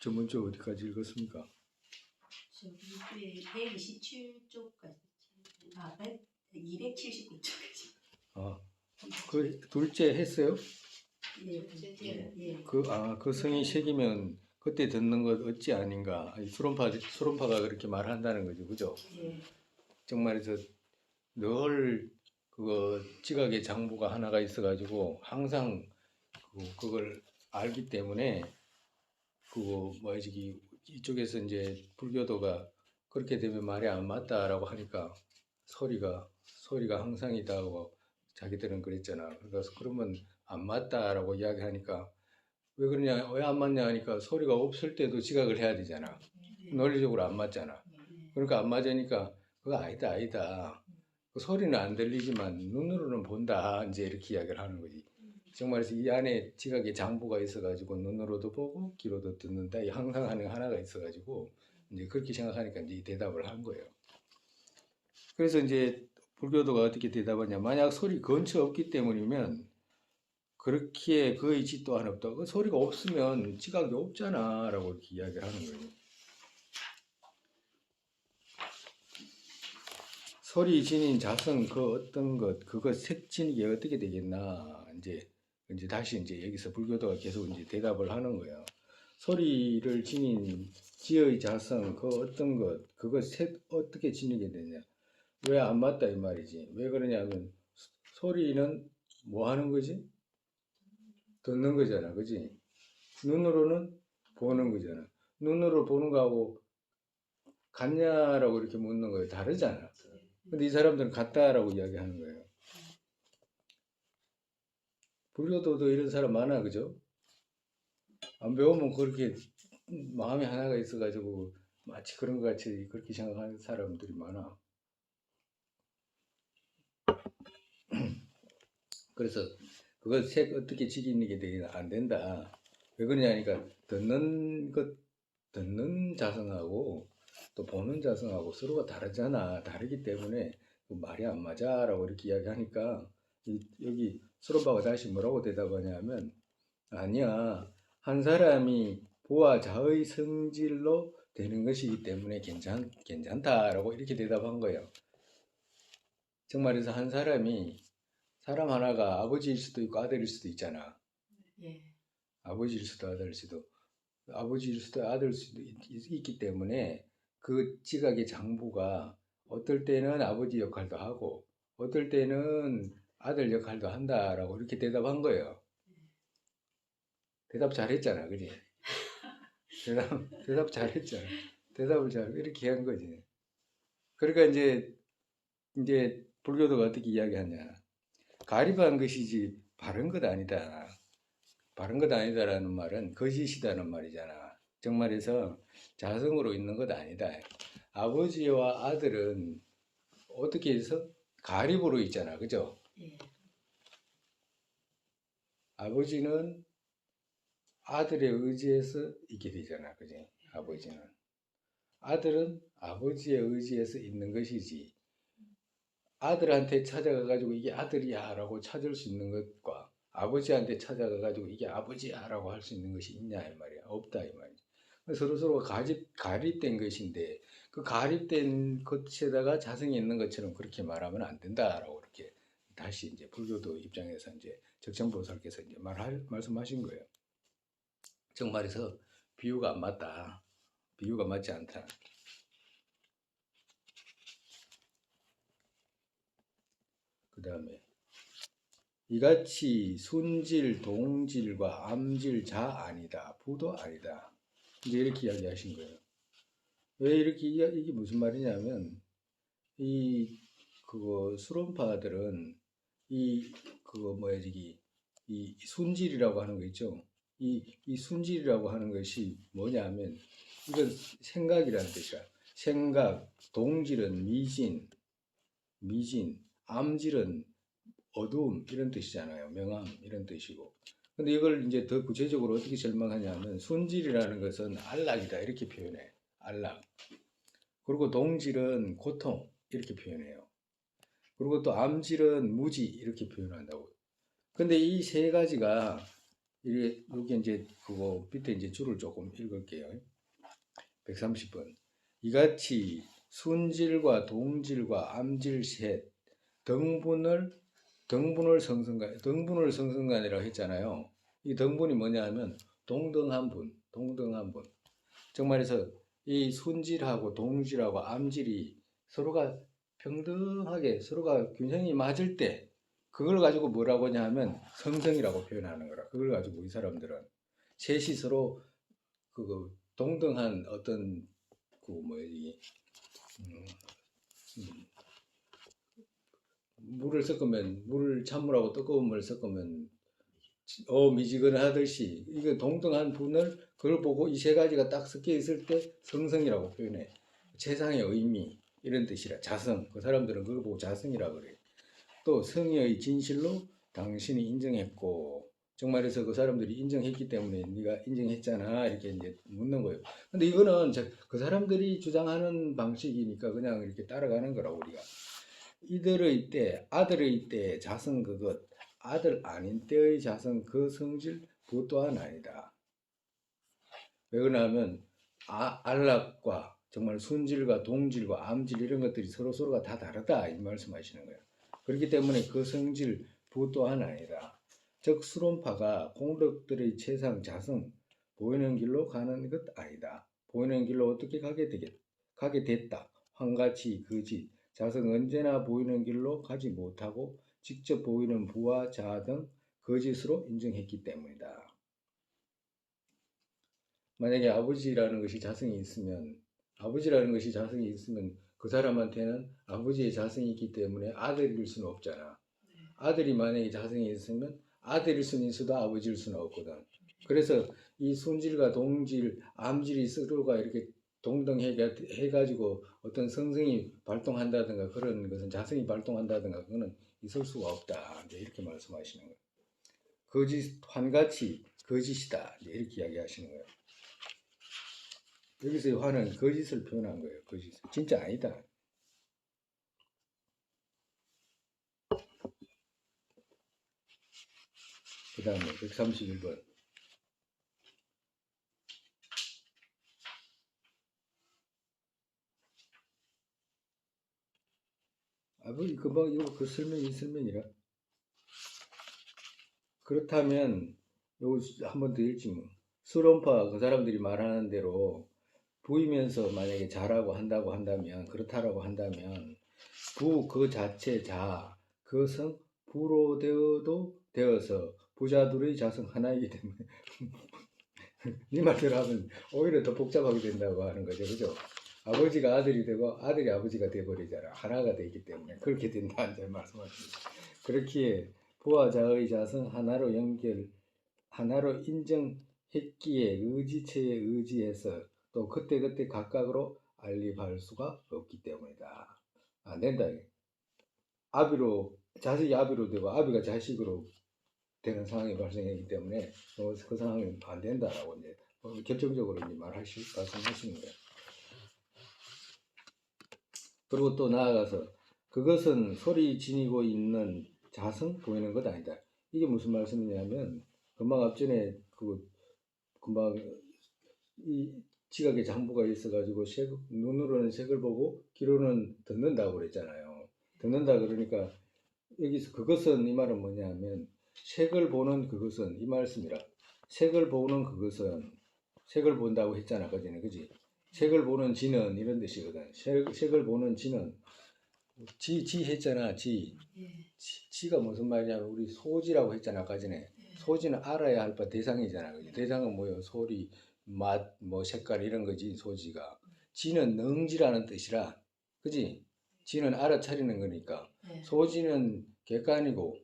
저번주 어디까지 읽었습니까? 저번주에 127쪽까지, 279쪽까지. 그 둘째 했어요? 예. 그 성이 새기면 그때 듣는 것 어찌 아닌가? 수론파가 그렇게 말한다는 거죠, 그죠? 예. 정말에서 늘 그거 지각의 장부가 하나가 있어가지고 항상 그걸 알기 때문에 그거 이쪽에서 이제 불교도가 그렇게 되면 말이 안 맞다라고 하니까 소리가 항상이다 하고 자기들은 그랬잖아. 그래서 그러면 안 맞다라고 이야기하니까 왜 그러냐, 왜 안 맞냐 하니까 소리가 없을 때도 지각을 해야 되잖아. 논리적으로 안 맞잖아. 그러니까 안 맞으니까 그거 아니다. 그 소리는 안 들리지만 눈으로는 본다. 이제 이렇게 이야기를 하는 거지. 정말에서 이 안에 지각의 장부가 있어가지고 눈으로도 보고 귀로도 듣는다. 이 항상 하는 하나가 있어가지고 이제 그렇게 생각하니까 이제 대답을 한 거예요. 그래서 이제 불교도가 어떻게 대답하냐. 만약 소리 근처 없기 때문이면 그렇게 거의 짓도 안 없다. 그 소리가 없으면 지각이 없잖아. 라고 이렇게 이야기를 하는 거예요. 소리 지닌 자성 그 어떤 것 그거 색진이게 어떻게 되겠나 이제 다시 이제 여기서 불교도가 계속 이제 대답을 하는 거예요. 소리를 지닌 지의 자성 그 어떤 것 그거 색 어떻게 지니게 되냐. 왜 안 맞다 이 말이지. 왜 그러냐면 소리는 뭐 하는 거지? 듣는 거잖아, 그지? 눈으로는 보는 거잖아. 눈으로 보는 거하고 같냐라고 이렇게 묻는 거예요. 다르잖아. 근데 이 사람들은 같다라고 이야기하는 거예요. 불교도도 이런 사람 많아, 그죠? 안 배우면 그렇게 마음이 하나가 있어가지고 마치 그런 것 같이 그렇게 생각하는 사람들이 많아. 그래서 그걸 색 어떻게 지키는 게 되기는 안 된다. 왜 그러냐니까 듣는 자성하고 또 보는 자성하고 서로가 다르잖아. 다르기 때문에 말이 안 맞아라고 이렇게 이야기하니까 여기 수로바가 다시 뭐라고 대답하냐면 아니야. 한 사람이 보아 자의 성질로 되는 것이기 때문에 괜찮다라고 이렇게 대답한 거예요. 정말에서 한 사람이 사람 하나가 아버지일 수도 있고 아들일 수도 있잖아. 예. 아버지일 수도 아들일 수도 아들일 수도 있기 때문에 그 지각의 장부가 어떨 때는 아버지 역할도 하고 어떨 때는 아들 역할도 한다라고 이렇게 대답한 거예요. 대답 잘했잖아, 그지? 대답 잘했잖아. 대답을 잘 이렇게 한 거지. 그러니까 이제 불교도가 어떻게 이야기하냐? 가립한 것이지 바른 것 아니다. 바른 것 아니다라는 말은 거짓이다는 말이잖아. 정말에서 자성으로 있는 것 아니다. 아버지와 아들은 어떻게 해서 가립으로 있잖아, 그죠? 예. 아버지는 아들의 의지에서 있게 되잖아, 그지? 아버지는. 아들은 아버지의 의지에서 있는 것이지. 아들한테 찾아가가지고 이게 아들이야 라고 찾을 수 있는 것과 아버지한테 찾아가가지고 이게 아버지야 라고 할 수 있는 것이 있냐 이 말이야. 없다 이 말이야. 서로서로 가립된 것인데 그 가립된 것에다가 자성이 있는 것처럼 그렇게 말하면 안 된다라고 이렇게 다시 이제 불교도 입장에서 이제 적정보살께서 이제 말씀하신 거예요. 정말에서 비유가 안 맞다. 비유가 맞지 않다. 그 다음에 이같이 순질, 동질과 암질 자 아니다. 부도 아니다. 이제 이렇게 이야기하신 거예요. 왜 이렇게 이게 무슨 말이냐면 그거 수론파들은 이 순질이라고 하는 거 있죠. 이 순질이라고 하는 것이 뭐냐면 이건 생각이라는 뜻이야. 생각, 동질은 미진, 암질은 어두움 이런 뜻이잖아요. 명암 이런 뜻이고. 근데 이걸 이제 더 구체적으로 어떻게 설명하냐면 순질이라는 것은 안락이다 이렇게 표현해. 안락. 그리고 동질은 고통 이렇게 표현해요. 그리고 또 암질은 무지 이렇게 표현한다고. 근데 이 세 가지가 여기 이제 그거 밑에 이제 줄을 조금 읽을게요. 130번. 이같이 순질과 동질과 암질 셋 등분을 성성간이라고 했잖아요. 이 등분이 뭐냐 하면 동등한 분. 즉 말해서 이 순질하고 동질하고 암질이 서로가 평등하게 서로가 균형이 맞을 때 그걸 가지고 뭐라고 하냐 하면 성성이라고 표현하는 거라. 그걸 가지고 이 사람들은 셋이 서로 그 동등한 어떤 그 뭐지 물을 섞으면 물 찬물하고 뜨거운 물을 섞으면 미지근하듯이 이거 동등한 분을 그걸 보고 이 세 가지가 딱 섞여 있을 때 성성이라고 표현해. 세상의 의미 이런 뜻이라. 자성, 그 사람들은 그걸 보고 자성이라 그래. 또 성의의 진실로 당신이 인정했고, 정말해서 그 사람들이 인정했기 때문에 네가 인정했잖아 이렇게 이제 묻는 거예요. 근데 이거는 그 사람들이 주장하는 방식이니까 그냥 이렇게 따라가는 거라. 우리가 이들의 때 아들의 때 자성 그것, 아들 아닌 때의 자성 그 성질 그것 또한 아니다. 왜 그러냐면 안락과 정말 순질과 동질과 암질 이런 것들이 서로가 다 다르다 이 말씀하시는 거예요. 그렇기 때문에 그 성질 그것 또한 아니다. 즉 수론파가 공덕들의 최상 자성 보이는 길로 가는 것 아니다. 보이는 길로 어떻게 가게 됐다. 황같이 거짓 자성 언제나 보이는 길로 가지 못하고 직접 보이는 부와 자아 등 거짓으로 인정했기 때문이다. 만약에 아버지라는 것이 자성이 있으면 그 사람한테는 아버지의 자성이 있기 때문에 아들일 수는 없잖아. 아들이 만약에 자성이 있으면 아들일 수는 있어도 아버지일 수는 없거든. 그래서 이 순질과 동질, 암질이 서로가 이렇게 동등해가지고 어떤 성성이 발동한다든가 그런 것은 자성이 발동한다든가 그거는 있을 수가 없다. 이제 이렇게 말씀하시는 거예요. 거짓, 환같이 거짓이다. 이제 이렇게 이야기하시는 거예요. 여기서 화는 거짓을 표현한 거예요. 거짓. 진짜 아니다. 그 다음에 131번. 금방 이거 그 설명이라. 그렇다면 요거 한번 더 읽지 뭐. 수론파 그 사람들이 말하는 대로 부이면서 만약에 자라고 한다고 한다면 그렇다라고 한다면 부 그 자체 자 그성 부로 되어서 부자들의 자성 하나이기 때문에 네 말대로 하면 오히려 더 복잡하게 된다고 하는 거죠. 그죠? 아버지가 아들이 되고 아들이 아버지가 되어버리잖아. 하나가 되기 때문에 그렇게 된다 이제 말씀하십니다. 그렇기에 부와 자의 자성 하나로 인정했기에 의지체에 의지해서 또 그때그때 각각으로 알립할 수가 없기 때문이다. 안 된다. 자식이 아비로 되고 아비가 자식으로 되는 상황이 발생하기 때문에 그 상황은 안 된다라고 이제 결정적으로 이제 말씀하시는 거예요. 그리고 또 나아가서 그것은 소리 지니고 있는 자성 보이는 것 아니다. 이게 무슨 말씀이냐면 금방 앞전에 금방 이 지각의 장부가 있어가지고 눈으로는 색을 보고 귀로는 듣는다고 그랬잖아요. 듣는다 그러니까 여기서 그것은 이 말은 뭐냐면 색을 보는 그것은 이 말씀이라. 색을 보는 그것은 색을 본다고 했잖아, 그지? 색을 보는 지는 이런 뜻이거든. 색을 보는 지는 지 했잖아, 지. 지가 무슨 말이냐면 우리 소지라고 했잖아, 아까 전에. 소지는 알아야 할 바 대상이잖아, 그지? 대상은 뭐요? 소리, 맛, 뭐 색깔 이런 거지, 소지가. 지는 능지라는 뜻이라, 그지? 지는 알아차리는 거니까. 소지는 객관이고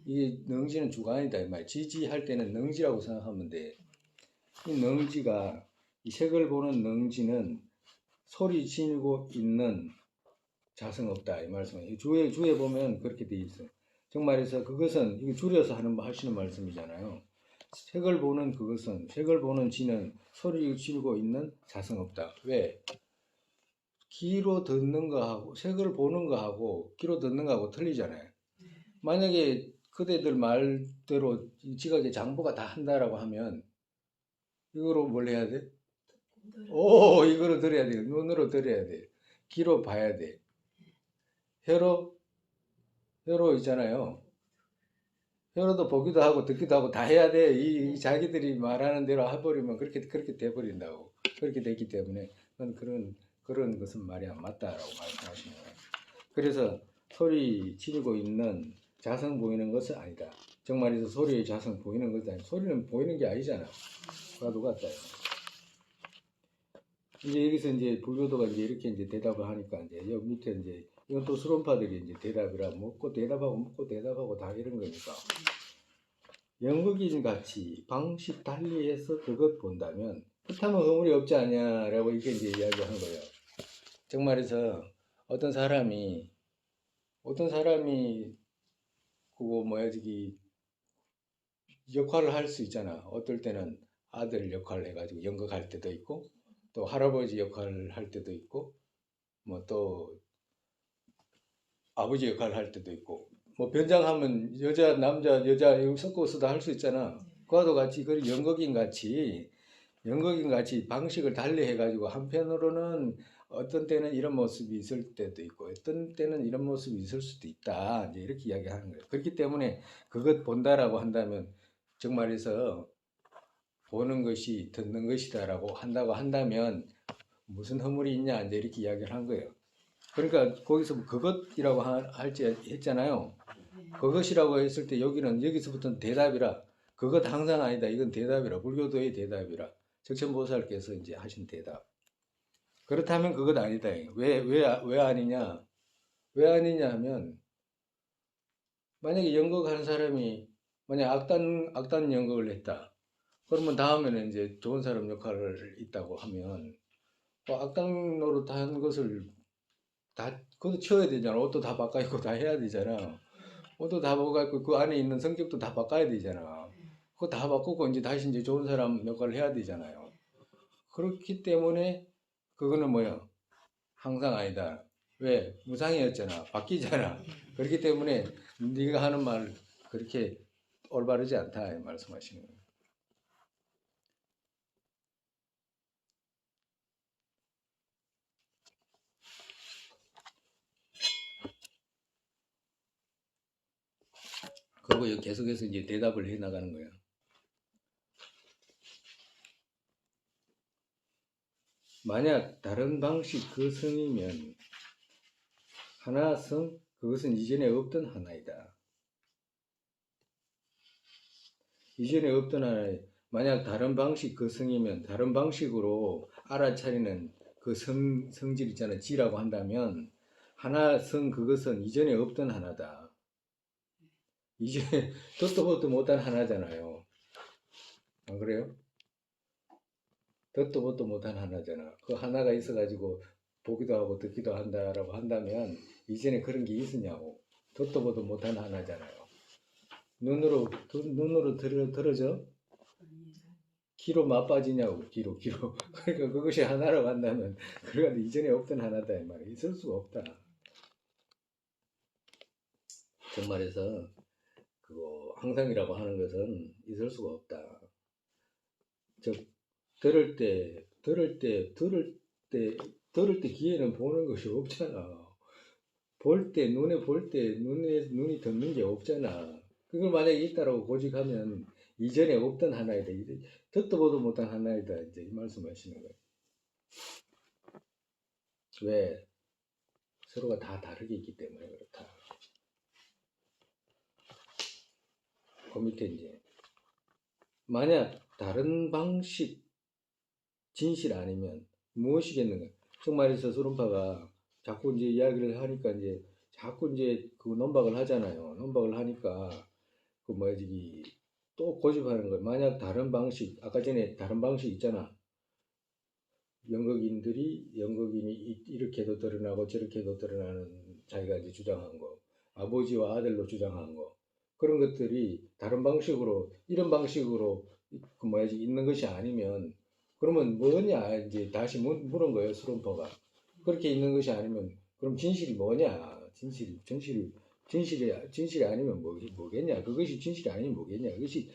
이 능지는 주관이다 이 말. 지지할 때는 능지라고 생각하면 돼. 이 능지가 이 색을 보는 능지는 소리 지니고 있는 자성 없다 이 말씀이에요. 주에 보면 그렇게 돼 있어. 정말해서 그것은 이거 줄여서 하시는 말씀이잖아요. 색을 보는 지는 소리 지니고 있는 자성 없다. 왜? 귀로 듣는 거하고 색을 보는 거하고 귀로 듣는 거하고 틀리잖아요. 만약에 그대들 말대로 이 지각의 장부가 다 한다라고 하면 이거로 뭘 해야 돼? 오, 이거로 들어야 돼. 눈으로 들어야 돼. 귀로 봐야 돼. 혀로 있잖아요. 혀로도 보기도 하고 듣기도 하고 다 해야 돼. 이 자기들이 말하는 대로 해버리면 그렇게 돼버린다고. 그렇게 됐기 때문에 그런 것은 말이 안 맞다라고 말씀하시는 거예요. 그래서 소리 지르고 있는 자성 보이는 것은 아니다. 정말에서 소리의 자성 보이는 것도 아니고 소리는 보이는 게 아니잖아. 과도 같다. 이제 여기서 이제 불교도가 이제 이렇게 이제 대답을 하니까 이제 여기 밑에 이제 이건 또 수론파들이 이제 대답이라 묻고 대답하고 다 이런 거니까 연극인 같이 방식 달리해서 그것 본다면 그렇다면 허물이 없지 않냐라고 이렇게 이제 이야기하는 거예요. 정말에서 어떤 사람이 그거 뭐야 저기 역할을 할 수 있잖아. 어떨 때는 아들 역할을 해가지고 연극할 때도 있고 또 할아버지 역할을 할 때도 있고 뭐 또 아버지 역할을 할 때도 있고 뭐 변장하면 여자 남자 여자 섞어서도 할 수 있잖아. 그와도 같이 그 연극인 같이 방식을 달리 해가지고 한편으로는 어떤 때는 이런 모습이 있을 때도 있고 어떤 때는 이런 모습이 있을 수도 있다. 이제 이렇게 이야기하는 거예요. 그렇기 때문에 그것 본다라고 한다면 정말에서 보는 것이 듣는 것이다라고 한다면 무슨 허물이 있냐 이제 이렇게 이야기를 한 거예요. 그러니까 거기서 그것이라고 할지 했잖아요. 그것이라고 했을 때 여기서부터는 대답이라 그것 항상 아니다. 이건 대답이라 불교도의 대답이라 적천보살께서 이제 하신 대답. 그렇다면 그것 아니다. 왜 아니냐? 왜 아니냐 하면 만약에 연극하는 사람이 만약 악단 연극을 했다. 그러면 다음에는 이제 좋은 사람 역할을 있다고 하면 악당 노릇한 것을 다 그것도 치워야 되잖아. 옷도 다 바꿔 입고 다 해야 되잖아. 옷도 다 바꿔 입고 그 안에 있는 성격도 다 바꿔야 되잖아. 그거 다 바꾸고 이제 다시 이제 좋은 사람 역할을 해야 되잖아요. 그렇기 때문에 그거는 뭐야? 항상 아니다. 왜? 무상이었잖아. 바뀌잖아. 그렇기 때문에 네가 하는 말 그렇게 올바르지 않다 말씀하시는 거예요. 그리고 계속해서 이제 대답을 해 나가는 거야. 만약 다른 방식 그 성이면 하나 성 그것은 이전에 없던 하나이다. 이전에 없던 하나에 만약 다른 방식 그 성이면 다른 방식으로 알아차리는 그 성질 있잖아. 지라고 한다면 하나 성 그것은 이전에 없던 하나다. 이전에 듣도 보도 못한 하나잖아요. 안 그래요? 듣도 보도 못한 하나잖아. 그 하나가 있어가지고 보기도 하고 듣기도 한다라고 한다면 이전에 그런 게 있었냐고. 듣도 보도 못한 하나잖아요. 눈으로 들어져? 귀로 맛빠지냐고. 귀로. 그러니까 그것이 하나라고 한다면 그러니까 이전에 없던 하나다 이 말이야. 있을 수가 없다. 정말에서 그거 항상이라고 하는 것은 있을 수가 없다. 즉 들을 때 귀에는 보는 것이 없잖아. 눈이 듣는 게 없잖아. 그걸 만약에 있다라고 고집하면 이전에 없던 하나이다. 듣도 보도 못한 하나이다. 이제 이 말씀하시는 거예요. 왜? 서로가 다 다르게 있기 때문에 그렇다. 그 밑에 이제 만약 다른 방식 진실 아니면 무엇이겠는가? 정말에서 수론파가 자꾸 이제 이야기를 하니까 이제 자꾸 이제 그 논박을 하잖아요. 논박을 하니까 그 뭐지 또 고집하는 거예요. 만약 다른 방식 아까 전에 다른 방식 있잖아. 연극인이 이렇게도 드러나고 저렇게도 드러나는 자기가 이제 주장한 거, 아버지와 아들로 주장한 거 그런 것들이 다른 방식으로 이런 방식으로 그 뭐지 있는 것이 아니면 그러면 뭐냐 이제 다시 물은 거예요 수론파가 그렇게 있는 것이 아니면 그럼 진실이 뭐냐 진실이 진실이 아니면 뭐겠냐? 그것이 진실이 아니면 뭐겠냐? 그것이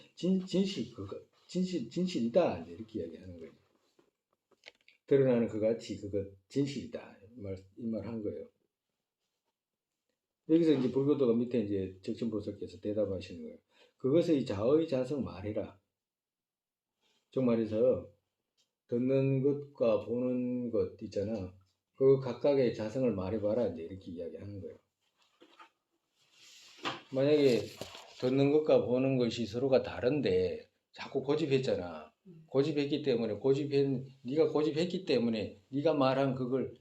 진실이다. 이제 이렇게 이야기하는 거예요. 드러나는 그 가치, 그것 진실이다. 이 말 한 거예요. 여기서 이제 불교도가 밑에 이제 적신보살께서 대답하시는 거예요. 그것의 자의 자성 말해라. 즉 말해서 듣는 것과 보는 것 있잖아. 그 각각의 자성을 말해봐라. 이제 이렇게 이야기하는 거예요. 만약에 듣는 것과 보는 것이 서로가 다른데 자꾸 고집했잖아. 고집했기 때문에 네가 고집했기 때문에 네가 말한 그걸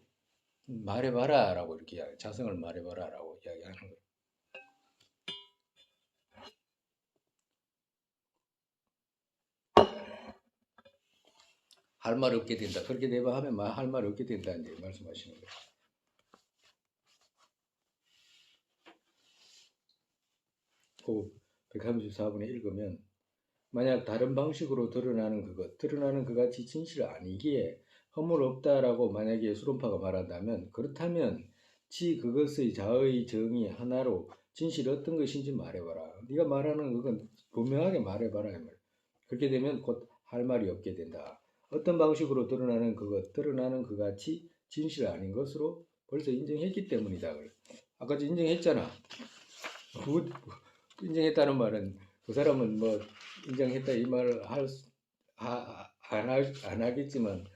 말해봐라라고 이렇게 자성을 말해봐라라고 이야기하는 거예요. 할 말 없게 된다. 그렇게 내봐 하면 할 말 없게 된다 이제 말씀하시는 거예요. 그 134분에 읽으면 만약 다른 방식으로 드러나는 그같이 진실 아니기에 허물 없다라고 만약에 수론파가 말한다면 그렇다면 그것의 자의 정의 하나로 진실이 어떤 것인지 말해봐라. 네가 말하는 그건 분명하게 말해봐라. 그렇게 되면 곧 할 말이 없게 된다. 어떤 방식으로 드러나는 그같이 진실 아닌 것으로 벌써 인정했기 때문이다. 아까 인정했잖아. 인정했다는 말은 그 사람은 뭐 인정했다 이 말을 안 하겠지만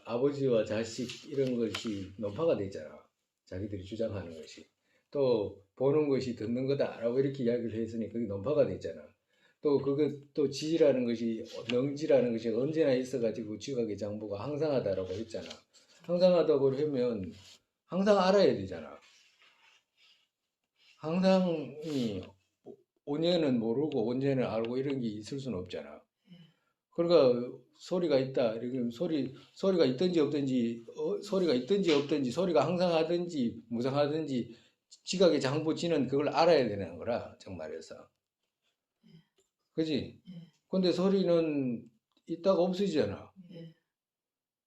아버지와 자식 이런 것이 논파가 되잖아. 자기들이 주장하는 것이. 또 보는 것이 듣는 거다라고 이렇게 이야기를 했으니 그게 논파가 되잖아. 또 지라는 것이 능지라는 것이 언제나 있어가지고 지각의 장부가 항상하다라고 했잖아. 항상하다고 하면 항상 알아야 되잖아. 항상이 언제는 모르고 언제는 알고 이런 게 있을 수는 없잖아. 그러니까 소리가 있다. 이렇게 소리가 있든지 없든지 소리가 있든지 없든지 소리가 항상하든지 무상하든지 지각의 장부지는 그걸 알아야 되는 거라 정말에서. 그지? 근데 소리는 있다가 없어지잖아.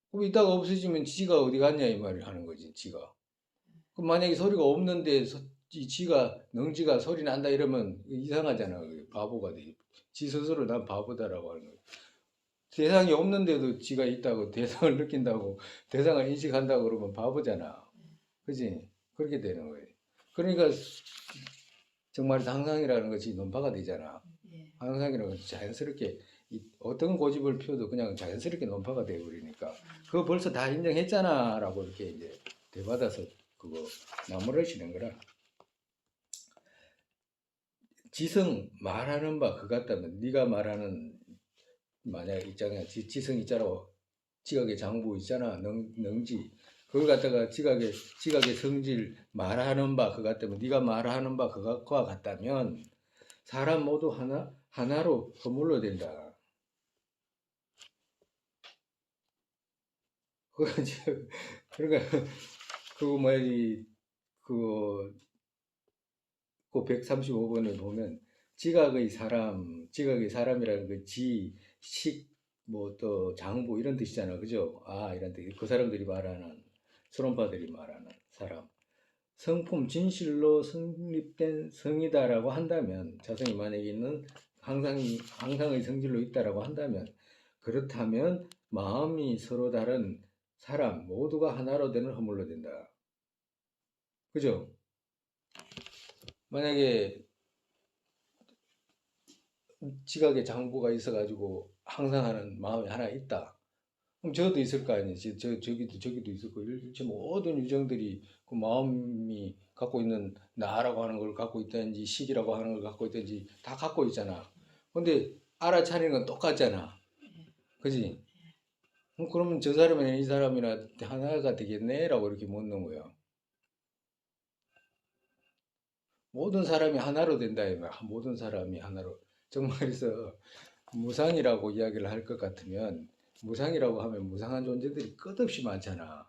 그럼 있다가 없어지면 지가 어디 갔냐 이 말을 하는 거지 지가. 그럼 만약에 소리가 없는데 능지가 소리 난다 이러면 이상하잖아. 바보가 돼. 지 스스로 난 바보다라고 하는 거야. 대상이 없는데도 지가 있다고 대상을 느낀다고 대상을 인식한다고 그러면 바보잖아. 그지? 그렇게 되는 거예요. 그러니까 정말 상상이라는 것이 논파가 되잖아. 상상이라는 것이 자연스럽게 어떤 고집을 피워도 그냥 자연스럽게 논파가 되어버리니까 그거 벌써 다 인정했잖아 라고 이렇게 이제 대받아서 그거 나무라시는 거라. 지성 말하는 바 그 같다면 네가 말하는 만약 있잖아 지성 있잖아 지각의 장부 있잖아 능지 그걸 갖다가 지각의 성질 말하는 바 그 같다면 네가 말하는 바 그것과 같다면 사람 모두 하나로 허물로 된다. 그러니까 그거 뭐지 그 135번에 보면 지각의 사람이라는 그 뭐 또 장부 이런 뜻이잖아. 그죠? 이런 뜻. 그 사람들이 말하는 수론파들이 말하는 사람. 성품 진실로 성립된 성이다라고 한다면 자성이 만약에 있는 항상의 성질로 있다라고 한다면 그렇다면 마음이 서로 다른 사람 모두가 하나로 되는 허물로 된다. 그죠? 만약에 지각의 장부가 있어가지고 항상 하는 마음이 하나 있다. 그럼 저도 있을 거 아니에요. 저기도 있을 거고 일체 모든 유정들이 그 마음이 갖고 있는 나라고 하는 걸 갖고 있든지 식이라고 하는 걸 갖고 있든지 다 갖고 있잖아. 근데 알아차리는 건 똑같잖아. 그지? 그러면 저 사람이나 이 사람이나 하나가 되겠네? 라고 이렇게 묻는 거야. 모든 사람이 하나로 된다. 모든 사람이 하나로. 정말에서 무상이라고 이야기를 할 것 같으면 무상이라고 하면 무상한 존재들이 끝없이 많잖아.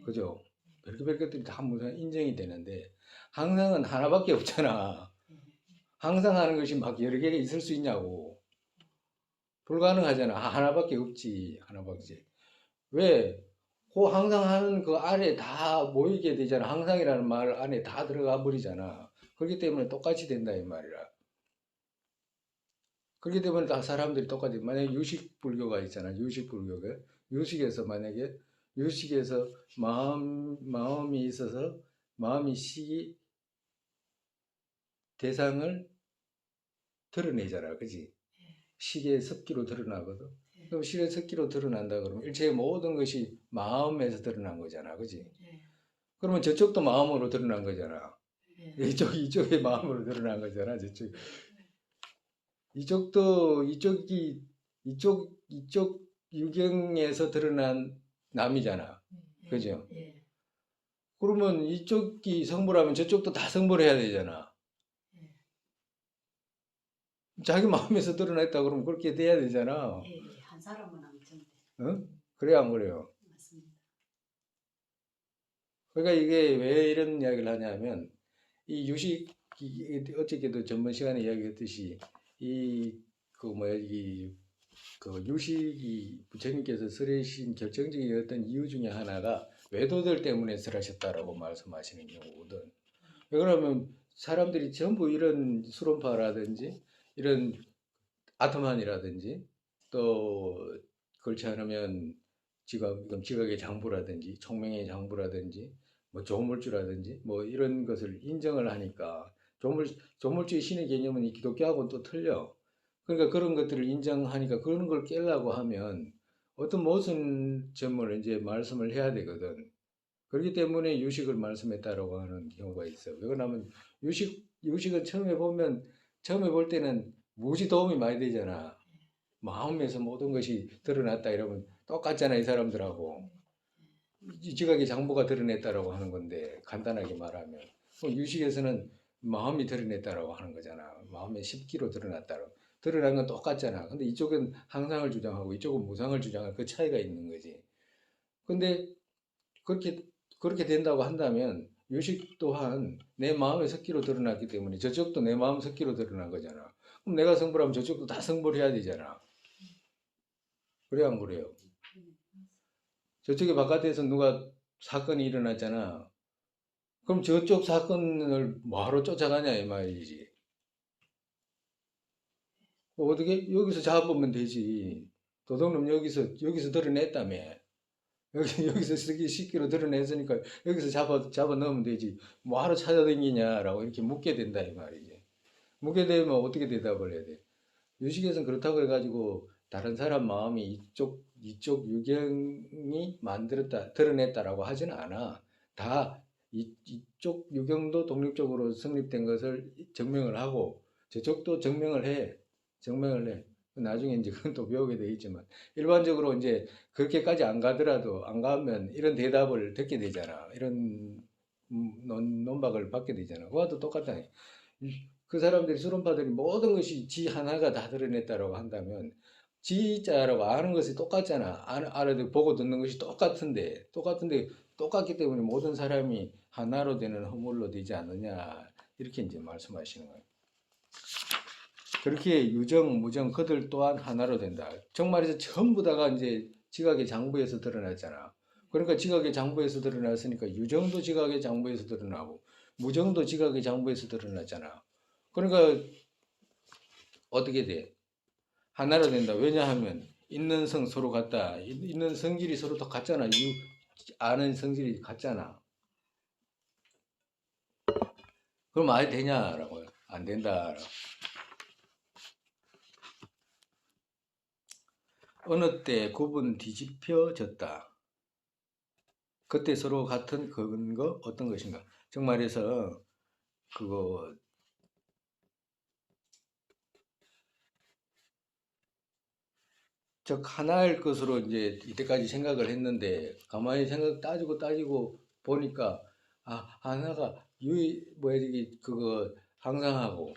그죠? 별의별 것들이 다 무상 인정이 되는데 항상은 하나밖에 없잖아. 항상 하는 것이 막 여러 개가 있을 수 있냐고. 불가능하잖아. 하나밖에 없지. 하나밖에. 왜? 그 항상 하는 그 안에 다 모이게 되잖아. 항상이라는 말 안에 다 들어가 버리잖아. 그렇기 때문에 똑같이 된다 이 말이라. 그렇기 때문에 다 사람들이 똑같이 만약에 유식 불교가 있잖아. 유식 불교가 유식에서 만약에 유식에서 마음이 있어서 마음이 시 대상을 드러내잖아, 그지? 식의 습기로 드러나거든. 예. 그럼 식의 습기로 드러난다 그러면 일체의 모든 것이 마음에서 드러난 거잖아, 그지? 예. 그러면 저쪽도 마음으로 드러난 거잖아. 예. 이쪽의 마음으로 드러난 거잖아, 저쪽. 이쪽도 이쪽 유경에서 드러난 남이잖아, 그죠? 예. 그러면 이쪽이 성불하면 저쪽도 다 성불해야 되잖아. 예. 자기 마음에서 드러냈다 그러면 그렇게 돼야 되잖아. 예. 한 사람은 아무튼 응? 그래야 안 그래요? 맞습니다. 그러니까 이게 왜 이런 이야기를 하냐면 이 유식 어저께도 전번 시간에 이야기했듯이 이그 뭐야 이그 유식이 부처님께서 설하신 결정적인 어떤 이유 중에 하나가 외도들 때문에 설하셨다라고 말씀하시는 경우거든. 왜 그러면 사람들이 전부 이런 수론파라든지 이런 아트만이라든지 또 그렇지 않으면 지각의 장부라든지 총명의 장부라든지 뭐 조물주라든지 뭐 이런 것을 인정을 하니까 조물주의 신의 개념은 이 기독교하고는 또 틀려. 그러니까 그런 것들을 인정하니까 그런 걸 깨려고 하면 어떤 모순점을 이제 말씀을 해야 되거든. 그렇기 때문에 유식을 말씀했다라고 하는 경우가 있어. 왜 그러냐면 유식은 처음에 볼 때는 무지 도움이 많이 되잖아. 마음에서 모든 것이 드러났다 이러면 똑같잖아 이 사람들하고. 이 지각의 장부가 드러냈다라고 하는 건데 간단하게 말하면 유식에서는 마음이 드러냈다라고 하는 거잖아. 마음의 십기로 드러난 건 똑같잖아. 근데 이쪽은 항상을 주장하고 이쪽은 무상을 주장하는 그 차이가 있는 거지. 근데 그렇게 그렇게 된다고 한다면 유식 또한 내 마음의 습기로 드러났기 때문에 저쪽도 내 마음 습기로 드러난 거잖아. 그럼 내가 성불하면 저쪽도 다 성불해야 되잖아. 그래 안 그래요? 저쪽에 바깥에서 누가 사건이 일어났잖아. 그럼 저쪽 사건을 뭐하러 쫓아가냐 이 말이지. 어떻게 여기서 잡으면 되지. 도둑놈 여기서 드러냈다며. 여기서 쓰기 쉽기로 드러냈으니까 여기서 잡아 넣으면 되지. 뭐하러 찾아다니냐라고 이렇게 묻게 된다 이 말이지. 묻게 되면 어떻게 대답을 해야 돼? 유식에서는 그렇다고 해가지고 다른 사람 마음이 이쪽 유경이 드러냈다라고 하지는 않아. 다 이쪽 유경도 독립적으로 성립된 것을 증명을 하고 저쪽도 증명을 해. 나중에 이제 그건 또 배우게 돼 있지만 일반적으로 이제 그렇게까지 안 가더라도 안 가면 이런 대답을 듣게 되잖아. 이런 논박을 받게 되잖아. 그와도 똑같다. 그 사람들이 수론파들이 모든 것이 지 하나가 다 드러냈다라고 한다면 지자라고 아는 것이 똑같잖아. 알아도 보고 듣는 것이 똑같은데 똑같기 때문에 모든 사람이 하나로 되는 허물로 되지 않느냐 이렇게 이제 말씀하시는 거예요. 그렇게 유정, 무정 그들 또한 하나로 된다. 정말에서 전부 다가 이제 지각의 장부에서 드러났잖아. 그러니까 지각의 장부에서 드러났으니까 유정도 지각의 장부에서 드러나고 무정도 지각의 장부에서 드러났잖아. 그러니까 어떻게 돼? 하나로 된다. 왜냐하면 있는 성 서로 같다. 있는 성질이 서로 다 같잖아. 아는 성질이 같잖아. 그럼 아예 되냐라고요. 안 된다. 어느 때 구분 뒤집혀졌다. 그때 서로 같은 근거 어떤 것인가? 정말해서 그거 즉 하나일 것으로 이제 이때까지 생각을 했는데 가만히 따지고 보니까 하나가 뭐야 저기 그거 항상하고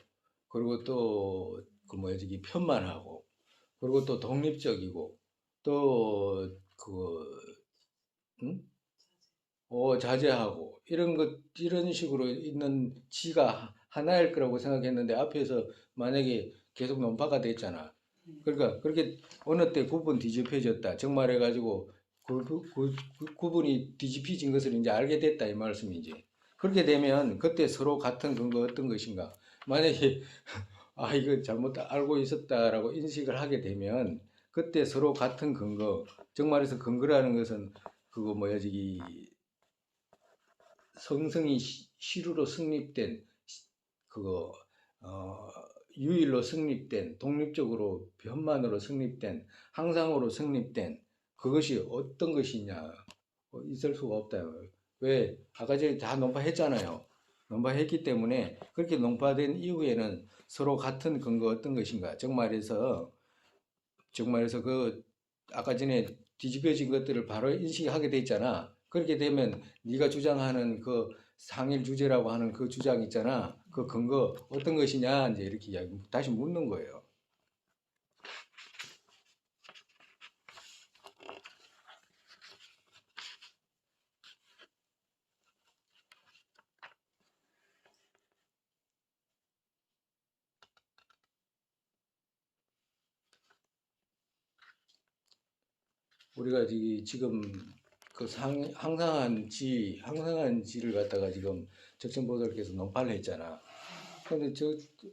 그리고 또 그 뭐야 저기 편만하고 그리고 또 독립적이고 또 그거 응? 자제하고 이런 식으로 있는 지가 하나일 거라고 생각했는데 앞에서 만약에 계속 논파가 됐잖아. 그러니까 그렇게 어느 때 구분 뒤집혀졌다. 정말해가지고 구분이 뒤집혀진 것을 이제 알게 됐다 이 말씀이지. 그렇게 되면 그때 서로 같은 근거 어떤 것인가? 만약에 이거 잘못 알고 있었다라고 인식을 하게 되면 그때 서로 같은 근거, 정말에서 근거라는 것은 그거 뭐야 저기 성성이 시루로 성립된 그거 어, 유일로 성립된 독립적으로 변만으로 성립된 항상으로 성립된 그것이 어떤 것이냐 있을 수가 없다. 왜 아까 전에 다 논파했잖아요. 논파했기 때문에 그렇게 논파된 이후에는 서로 같은 근거 어떤 것인가 정말에서 그 아까 전에 뒤집어진 것들을 바로 인식하게 돼 있잖아. 그렇게 되면 네가 주장하는 그 상일 주제라고 하는 그 주장 있잖아. 그 근거 어떤 것이냐 이제 이렇게 다시 묻는 거예요. 우리가 지금 그 항상한 지를 갖다가 지금 적정보살께서 논파를 했잖아. 근데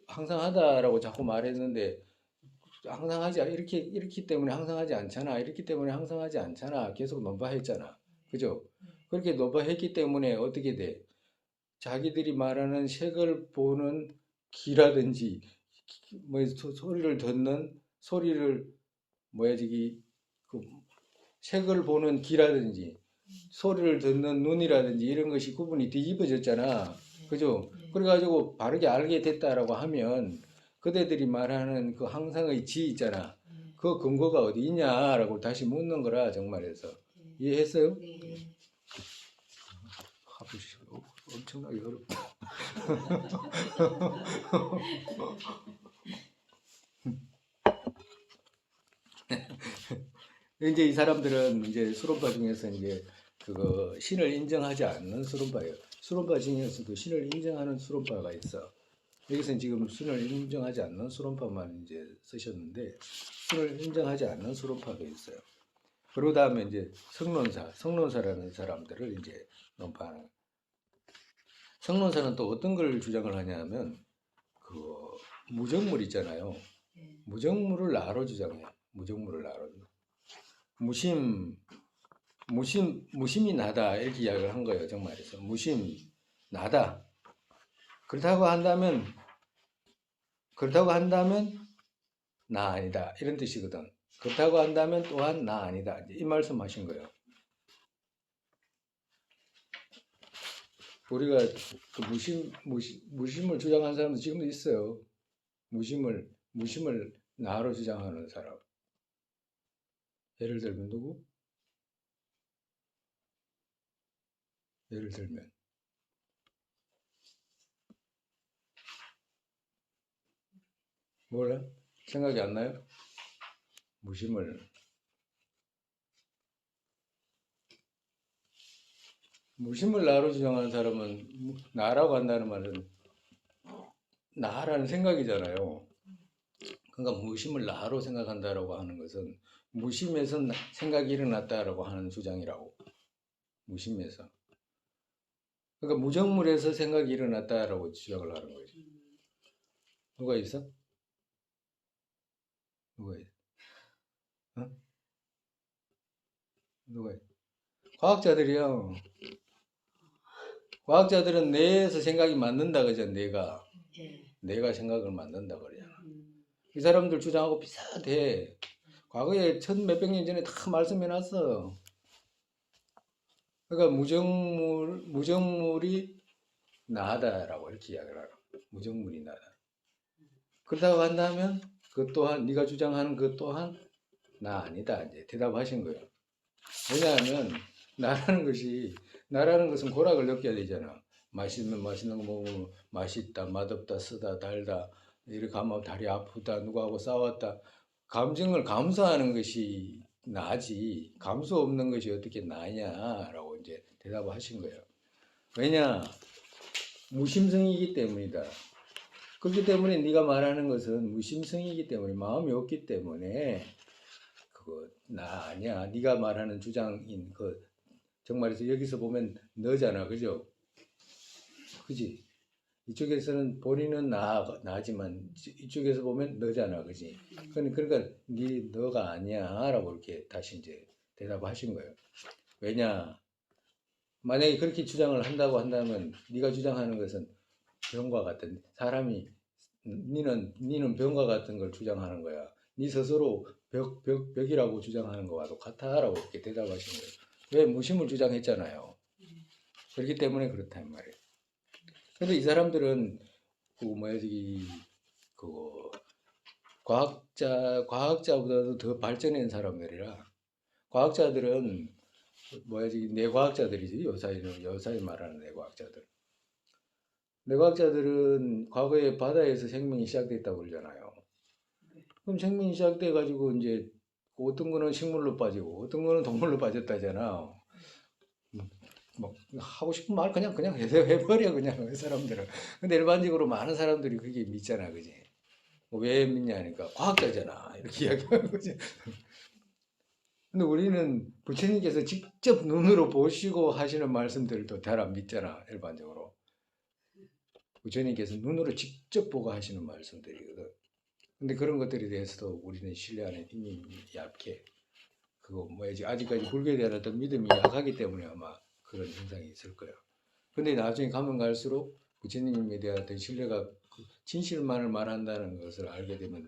항상하다라고 자꾸 말했는데 이렇기 때문에 항상하지 않잖아. 이렇기 때문에 항상하지 않잖아. 계속 논파했잖아. 그죠? 그렇게 논파했기 때문에 어떻게 돼? 자기들이 말하는 색을 보는 귀라든지 뭐 소리를 듣는 소리를 뭐야 저기 그 색을 보는 귀라든지 소리를 듣는 눈이라든지 이런 것이 구분이 뒤집어졌잖아. 그죠? 그래가지고 바르게 알게 됐다라고 하면 그대들이 말하는 그 항상의 지 있잖아. 그 근거가 어디 있냐라고 다시 묻는 거라 정말해서 이해했어요? 네. 엄청나게 어렵다. 이제 이 사람들은 이제 수론파 중에서 이제 그거 신을 인정하지 않는 수론파예요. 수론파 중에서도 신을 인정하는 수론파가 있어. 여기서는 지금 신을 인정하지 않는 수론파만 이제 쓰셨는데 신을 인정하지 않는 수론파도 있어요. 그러고 다음에 이제 성론사라는 사람들을 이제 논파하는. 성론사는 또 어떤 걸 주장을 하냐면 그 무정물 있잖아요. 무정물을 나로 주장해요. 무정물을 나로. 무심이 나다 이렇게 이야기를 한 거예요. 정말에서 무심 나다. 그렇다고 한다면 나 아니다 이런 뜻이거든. 그렇다고 한다면 또한 나 아니다 이 말씀하신 거예요. 우리가 그 무심을 주장하는 사람도 지금도 있어요. 무심을 나로 주장하는 사람. 예를 들면 누구? 예를 들면 몰라? 생각이 안 나요? 무심을 나로 주장하는 사람은 나라고 한다는 말은 나라는 생각이잖아요. 그러니까 무심을 나로 생각한다라고 하는 것은 무심에서 생각이 일어났다라고 하는 주장이라고. 무심에서. 그러니까 무정물에서 생각이 일어났다라고 주장을 하는 거죠. 누가 있어? 누가 있어? 어? 누가 있어? 과학자들이요. 과학자들은 뇌에서 생각이 만든다 그러죠. 뇌가 생각을 만든다 그래요. 이 사람들 주장하고 비슷해. 과거에 천 몇백 년 전에 다 말씀해 놨어. 그러니까 무정물이 나다라고 이렇게 이야기를 하라. 무정물이 나다. 그렇다고 한다면 그 또한 네가 주장하는 그 또한 나 아니다 이제 대답하신 거예요. 왜냐하면 나라는 것은 고락을 느껴야 되잖아. 맛있는 거 먹으면 맛있다, 맛없다, 쓰다, 달다 이렇게 하면 다리 아프다, 누구하고 싸웠다. 감정을 감수하는 것이 나지 감수 없는 것이 어떻게 나냐라고 이제 대답하신 거예요. 왜냐 무심성이기 때문이다. 그렇기 때문에 네가 말하는 것은 무심성이기 때문에 마음이 없기 때문에 그거 나 아니야. 네가 말하는 주장인 그 정말에서 여기서 보면 너잖아, 그죠? 그지? 이쪽에서는 본인은 나지만 이쪽에서 보면 너잖아, 그지? 그러니까 너가 아니야라고 이렇게 다시 이제 대답하신 거예요. 왜냐? 만약에 그렇게 주장을 한다고 한다면 네가 주장하는 것은 병과 같은 사람이 니는 병과 같은 걸 주장하는 거야. 네 스스로 벽이라고 주장하는 거와도 같아라고 이렇게 대답하신 거예요. 왜 무심을 주장했잖아요. 그렇기 때문에 그렇단 말이에요. 근데 이 사람들은 그 뭐야 그 과학자보다도 더 발전한 사람들이라 과학자들은 뭐야 뇌과학자들이지 요사이 말하는 뇌과학자들. 뇌과학자들은 과거에 바다에서 생명이 시작됐다고 그러잖아요. 그럼 생명이 시작돼 가지고 이제 어떤 거는 식물로 빠지고 어떤 거는 동물로 빠졌다잖아. 뭐 하고 싶은 말 그냥 해버려 그냥 그 사람들은. 근데 일반적으로 많은 사람들이 그게 믿잖아, 그지? 왜 믿냐니까 과학자잖아 이렇게 이야기하는 거지. 근데 우리는 부처님께서 직접 눈으로 보시고 하시는 말씀들도 잘 안 믿잖아 일반적으로. 부처님께서 눈으로 직접 보고 하시는 말씀들이거든. 근데 그런 것들에 대해서도 우리는 신뢰하는 힘이 얇게 그거 뭐야지 아직까지 불교에 대한 어떤 믿음이 약하기 때문에 아마 그런 현상이 있을 거예요. 근데 나중에 가면 갈수록 부처님에 대한 어떤 신뢰가 진실만을 말한다는 것을 알게 되면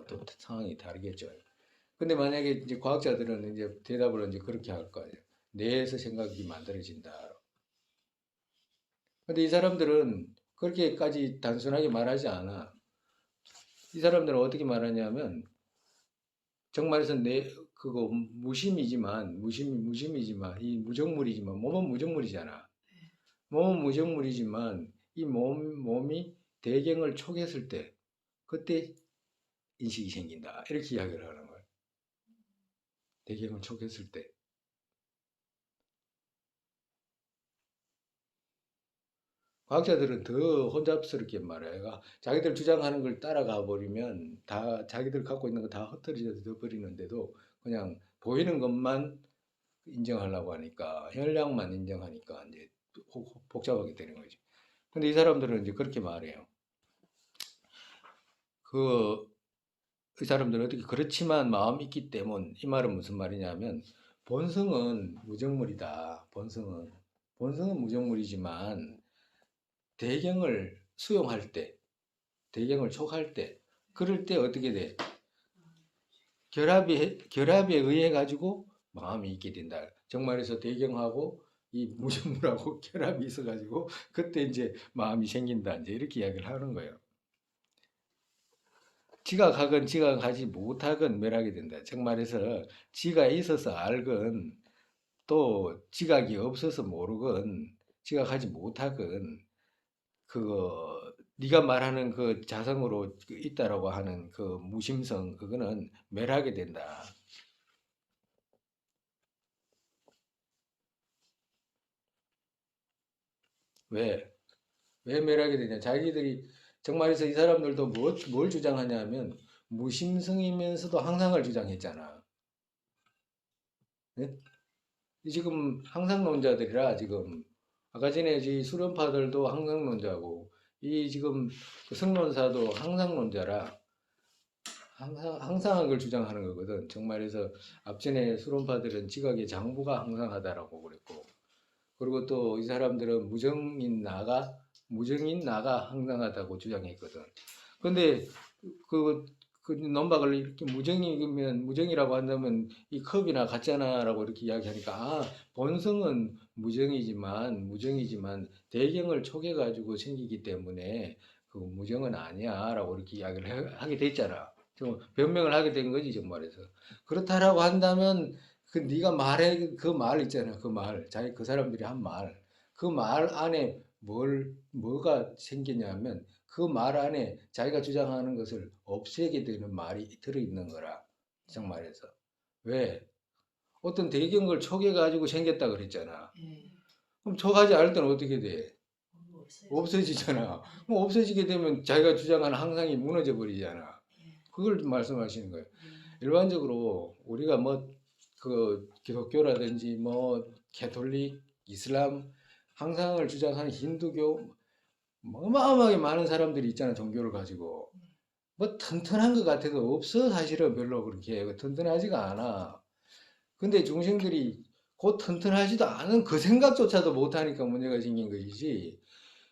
또 상황이 다르겠죠. 근데 만약에 이제 과학자들은 이제 대답을 이제 그렇게 할 거예요. 뇌에서 생각이 만들어진다. 근데 이 사람들은 그렇게까지 단순하게 말하지 않아. 이 사람들은 어떻게 말하냐면 정말에서 그거 무심이지만 이 무정물이지만 몸은 무정물이잖아. 몸은 무정물이지만 이 몸이 대경을 초겠을 때 그때 인식이 생긴다. 이렇게 이야기를 하는 거예요. 대경을 초겠을 때. 과학자들은 더 혼잡스럽게 말해요. 자기들 주장하는 걸 따라가 버리면 다 자기들 갖고 있는 거 다 흩어져 버리는데도 그냥 보이는 것만 인정하려고 하니까 현량만 인정하니까 이제 복잡하게 되는 거죠. 근데 이 사람들은 이제 그렇게 말해요. 이 사람들은 어떻게 그렇지만 마음이 있기 때문 이 말은 무슨 말이냐면 본성은 무정물이다. 본성은 무정물이지만 대경을 수용할 때, 대경을 촉할 때, 그럴 때 어떻게 돼? 결합에 의해 가지고 마음이 있게 된다. 정말에서 대경하고 이 무정물하고 결합이 있어 가지고 그때 이제 마음이 생긴다. 이제 이렇게 이야기를 하는 거예요. 지각하건 지각하지 못하건 멸하게 된다. 정말에서 지가 있어서 알건 또 지각이 없어서 모르건 지각하지 못하건 그거 네가 말하는 그 자성으로 있다라고 하는 그 무심성 그거는 멸하게 된다. 왜? 왜 멸하게 되냐? 자기들이 정말에서 이 사람들도 뭘 주장하냐면 무심성이면서도 항상을 주장했잖아. 네? 지금 항상론자들이라 지금 아까 전에 이 수련파들도 항상론자고 이 지금 그 성론사도 항상론자라 항상한 걸 주장하는 거거든. 정말에서 앞전에 수론파들은 지각의 장부가 항상하다라고 그랬고, 그리고 또 이 사람들은 무정인 나가 항상하다고 주장했거든. 근데 그, 그 논박을 이렇게 무정이라고 한다면 이 컵이나 같잖아라고 이렇게 이야기하니까 본성은 무정이지만 대경을 초게가지고 생기기 때문에 그 무정은 아니야라고 이렇게 이야기를 하게 됐잖아. 변명을 하게 된 거지 정말에서. 그렇다라고 한다면 그 네가 말해 그 말 있잖아. 그 사람들이 한 말. 그 말 안에 뭐가 생기냐면 그 말 안에 자기가 주장하는 것을 없애게 되는 말이 들어있는 거라. 정말에서. 왜? 어떤 대경을 초게가지고 생겼다 그랬잖아. 예. 그럼 초가지 않을 때는 어떻게 돼? 없어요. 없어지잖아. 그럼 없어지게 되면 자기가 주장하는 항상이 무너져 버리잖아. 예. 그걸 말씀하시는 거예요. 예. 일반적으로 우리가 뭐 그 기독교라든지 뭐 캐톨릭, 이슬람, 항상을 주장하는 힌두교 어마어마하게 많은 사람들이 있잖아, 종교를 가지고. 뭐 튼튼한 것 같아도 없어, 사실은 별로 그렇게. 튼튼하지가 않아. 근데 중생들이 곧 튼튼하지도 않은 그 생각조차도 못하니까 문제가 생긴 것이지.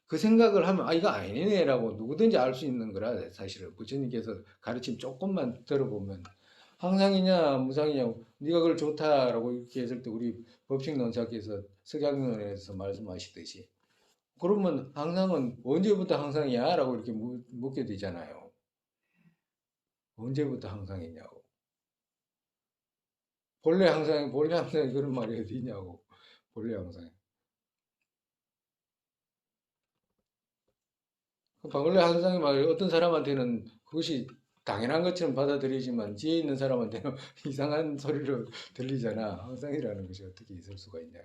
그 생각을 하면 아 이거 아니네라고 누구든지 알 수 있는 거라 사실은 부처님께서 가르침 조금만 들어보면 항상이냐 무상이냐 네가 그걸 좋다라고 이렇게 했을 때 우리 법식 논사께서 석양론에서 말씀하시듯이 그러면 항상은 언제부터 항상이야라고 이렇게 묻게 되잖아요. 언제부터 항상이냐고. 본래 항상이 그런 말이 어디 있냐고. 본래 항상. 원래 항상이 말 어떤 사람한테는 그것이 당연한 것처럼 받아들이지만 지혜 있는 사람한테는 이상한 소리로 들리잖아. 항상이라는 것이 어떻게 있을 수가 있냐.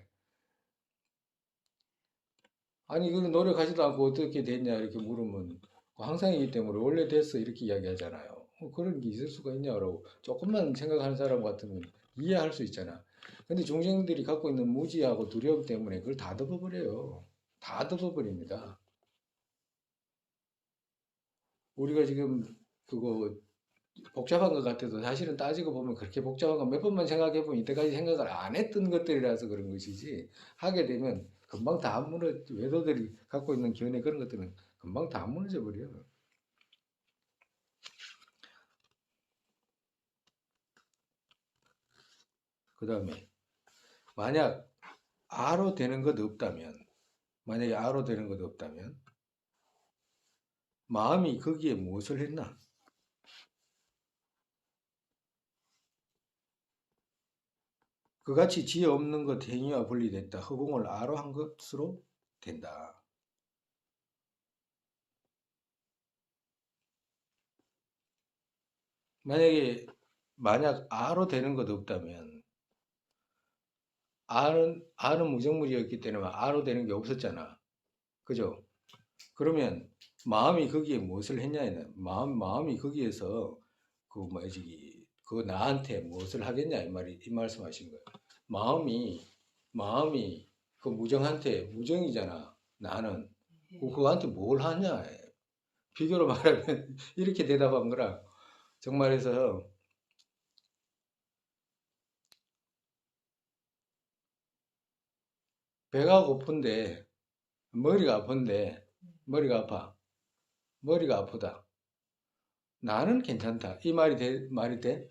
아니 그 노력하지도 않고 어떻게 됐냐 이렇게 물으면 항상이기 때문에 원래 됐어 이렇게 이야기하잖아요. 그런 게 있을 수가 있냐고 조금만 생각하는 사람 같으면 이해할 수 있잖아. 근데 중생들이 갖고 있는 무지하고 두려움 때문에 그걸 다 덮어버려요. 다 덮어버립니다. 우리가 지금 그거 복잡한 것 같아도 사실은 따지고 보면 그렇게 복잡한 거 몇 번만 생각해 보면 이때까지 생각을 안 했던 것들이라서 그런 것이지 하게 되면 금방 다 외도들이 갖고 있는 견해 그런 것들은 금방 다 무너져 버려요. 그 다음에 만약 아로 되는 것 없다면 만약에 아로 되는 것 없다면 마음이 거기에 무엇을 했나? 그같이 지혜 없는 것 행위와 분리됐다. 허공을 아로 한 것으로 된다. 만약 아로 되는 것 없다면 아는 무정물이었기 때문에 아로 되는 게 없었잖아. 그죠? 그러면 마음이 거기에 무엇을 했냐는 마음이 거기에서 그 뭐지 그 나한테 무엇을 하겠냐 이 말씀하신 거예요. 마음이 그 무정한테 무정이잖아. 나는 그한테 뭘 하냐. 비교로 말하면 이렇게 대답한 거라 정말해서 배가 고픈데 머리가 아픈데 머리가 아파. 머리가 아프다. 나는 괜찮다. 이 말이 돼?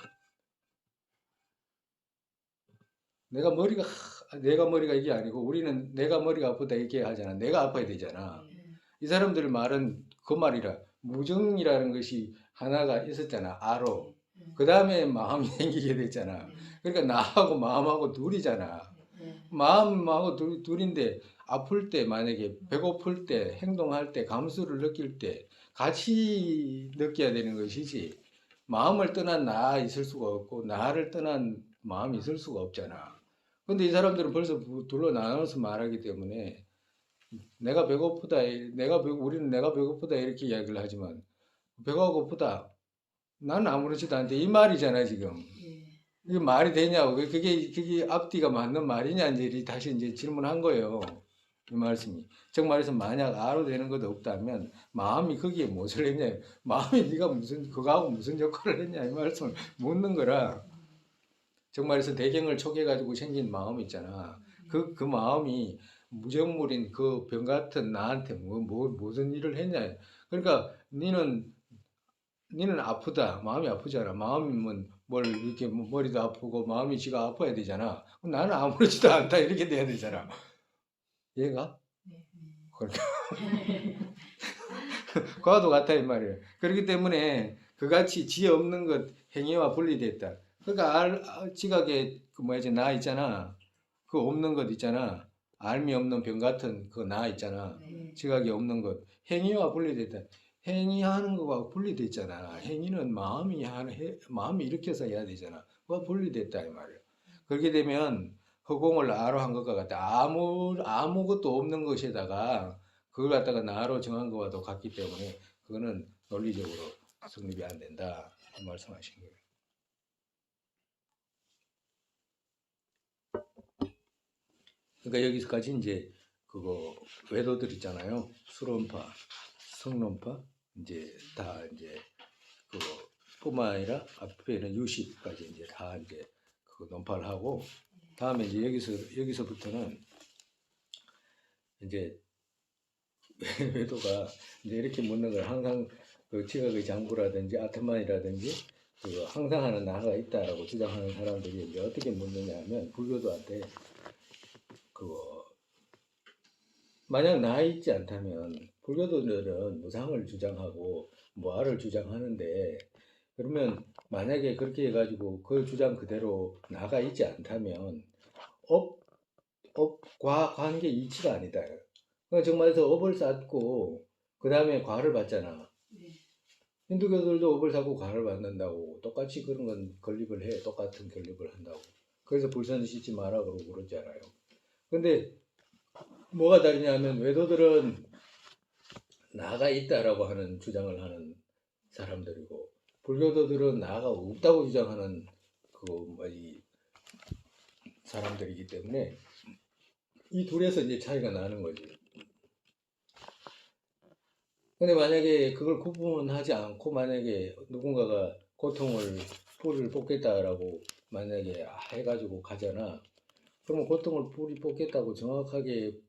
내가 머리가 이게 아니고 우리는 내가 머리가 아프다 이렇게 하잖아. 내가 아파야 되잖아. 이 사람들 말은 그 말이라. 무정이라는 것이 하나가 있었잖아. 아로. 그 다음에 마음이 생기게 됐잖아. 그러니까 나하고 마음하고 둘이잖아. 마음하고 둘인데 아플 때 만약에 배고플 때 행동할 때 감수를 느낄 때 같이 느껴야 되는 것이지 마음을 떠난 나 있을 수가 없고 나를 떠난 마음이 있을 수가 없잖아. 근데 이 사람들은 벌써 둘로 나눠서 말하기 때문에 우리는 내가 배고프다 이렇게 이야기를 하지만 배가 고프다. 나는 아무렇지도 않대. 이 말이잖아 지금. 이게 말이 되냐고. 그게 앞뒤가 맞는 말이냐, 이제 다시 이제 질문한 거예요. 이 말씀이. 즉 말해서 만약 아로 되는 것도 없다면 마음이 거기에 무엇을 했냐. 마음이 네가 그거하고 무슨 역할을 했냐. 이 말씀을 묻는 거라. 즉 말해서 대경을 촉해가지고 생긴 마음 있잖아. 그 마음이 무정물인 그 병 같은 나한테 무슨 일을 했냐. 그러니까 니는 아프다. 마음이 아프잖아. 마음이면 뭘 이렇게 뭐 머리도 아프고 마음이 지가 아파야 되잖아. 나는 아무렇지도 않다. 이렇게 돼야 되잖아. 얘가? 그러니까 그와도 같아 이 말이에요. 그렇기 때문에 그같이 지혜 없는 것 행위와 분리됐다. 그러니까 지각에 그 뭐지 나 있잖아. 그 없는 것 있잖아. 알미 없는 병 같은 그 나 있잖아. 지각이 없는 것 행위와 분리됐다. 행위하는 거가 분리됐잖아. 행위는 마음이 일으켜서 해야 되잖아. 그거 분리됐다 이 말이에요. 그렇게 되면 허공을 나로 한 것과 같다. 아무것도 없는 것에다가 그걸 갖다가 나로 정한 것과도 같기 때문에 그거는 논리적으로 성립이 안 된다. 그 말씀하신 거예요. 그러니까 여기서까지 이제 그거 외도들 있잖아요. 수론파, 성론파 이제 다 이제 그거 뿐만 아니라 앞에는 유식까지 이제 다 이제 그 논파를 하고 다음에 이제 여기서부터는 이제 외도가 이제 이렇게 묻는 걸 항상 그 지각의 장부라든지 아트만이라든지 그 항상 하는 나가 있다라고 주장하는 사람들이 이제 어떻게 묻느냐 하면 불교도한테 그거 만약 나 있지 않다면 불교도들은 무상을 주장하고 무아를 주장하는데 그러면 만약에 그렇게 해가지고 그 주장 그대로 나가 있지 않다면 업과 관계 이치가 아니다. 그러니까 정말에서 업을 쌓고 그 다음에 과를 받잖아. 네. 힌두교들도 업을 쌓고 과를 받는다고 똑같이 그런 건 건립을 해. 똑같은 건립을 한다고. 그래서 불선을 씻지 마라 그러고 그러잖아요. 근데 뭐가 다르냐면 외도들은 나가 있다라고 하는 주장을 하는 사람들이고 불교도들은 나가 없다고 주장하는 이 사람들이기 때문에 이 둘에서 이제 차이가 나는 거지. 근데 만약에 그걸 구분하지 않고 만약에 누군가가 고통을 뿌리를 뽑겠다라고 만약에 해가지고 가잖아. 그러면 고통을 뿌리 뽑겠다고 정확하게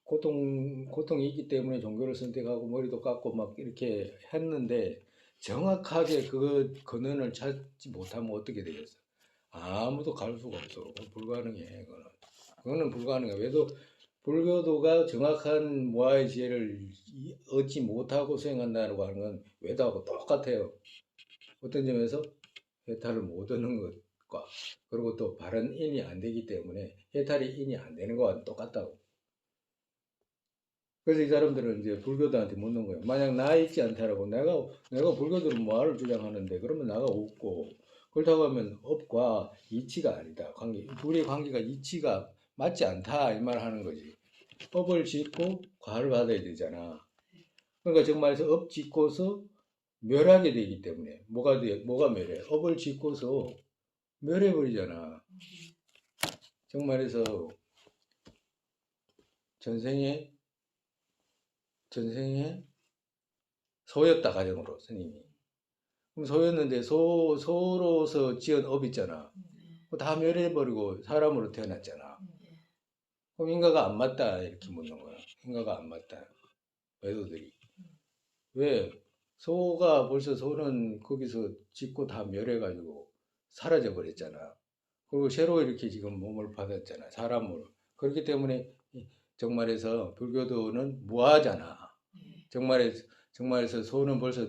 고통이 있기 때문에 종교를 선택하고 머리도 깎고 막 이렇게 했는데 정확하게 그 근원을 찾지 못하면 어떻게 되겠어? 아무도 갈 수가 없어. 불가능해. 그거는 불가능해. 왜도 불교도가 정확한 무아의 지혜를 얻지 못하고 수행한다고 하는 건 외도하고 똑같아요. 어떤 점에서 해탈을 못 얻는 것과 그리고 또 바른 인이 안 되기 때문에 해탈이 인이 안 되는 거와 똑같다고. 그래서 이 사람들은 이제 불교도한테 묻는 거예요. 만약 나 있지 않다라고 내가 불교도는 뭐를 주장하는데 그러면 나가 없고 그렇다고 하면 업과 이치가 아니다. 둘의 관계가 이치가 맞지 않다 이 말 하는 거지. 업을 짓고 과를 받아야 되잖아. 그러니까 정말에서 업 짓고서 멸하게 되기 때문에 뭐가 멸해? 업을 짓고서 멸해버리잖아. 정말에서 전생에 소였다 가정으로 스님이. 그럼 소였는데 소로서 지은 업 있잖아. 다 멸해버리고 사람으로 태어났잖아. 그럼 인가가 안 맞다 이렇게 묻는 거야. 인가가 안 맞다. 외도들이. 왜? 소는 거기서 짓고 다 멸해가지고 사라져 버렸잖아. 그리고 새로 이렇게 지금 몸을 받았잖아. 사람으로. 그렇기 때문에 정말에서 불교도는 무아잖아. 정말에서 소는 벌써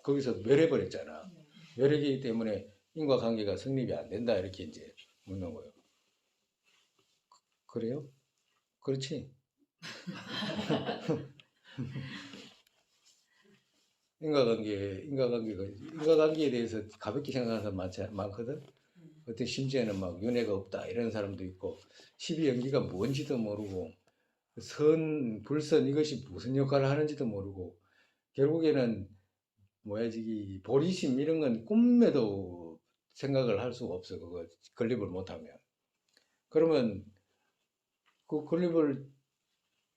거기서 멸해버렸잖아. 멸하기 때문에 인과관계가 성립이 안 된다 이렇게 이제 묻는 거예요. 그래요? 그렇지? 인과관계에 대해서 가볍게 생각하는 사람 많거든. 어떤 심지어는 막 윤회가 없다 이런 사람도 있고 십이연기가 뭔지도 모르고 불선 이것이 무슨 역할을 하는지도 모르고 결국에는 보리심 이런 건 꿈에도 생각을 할 수가 없어. 그거 건립을 못하면. 그러면 그 건립을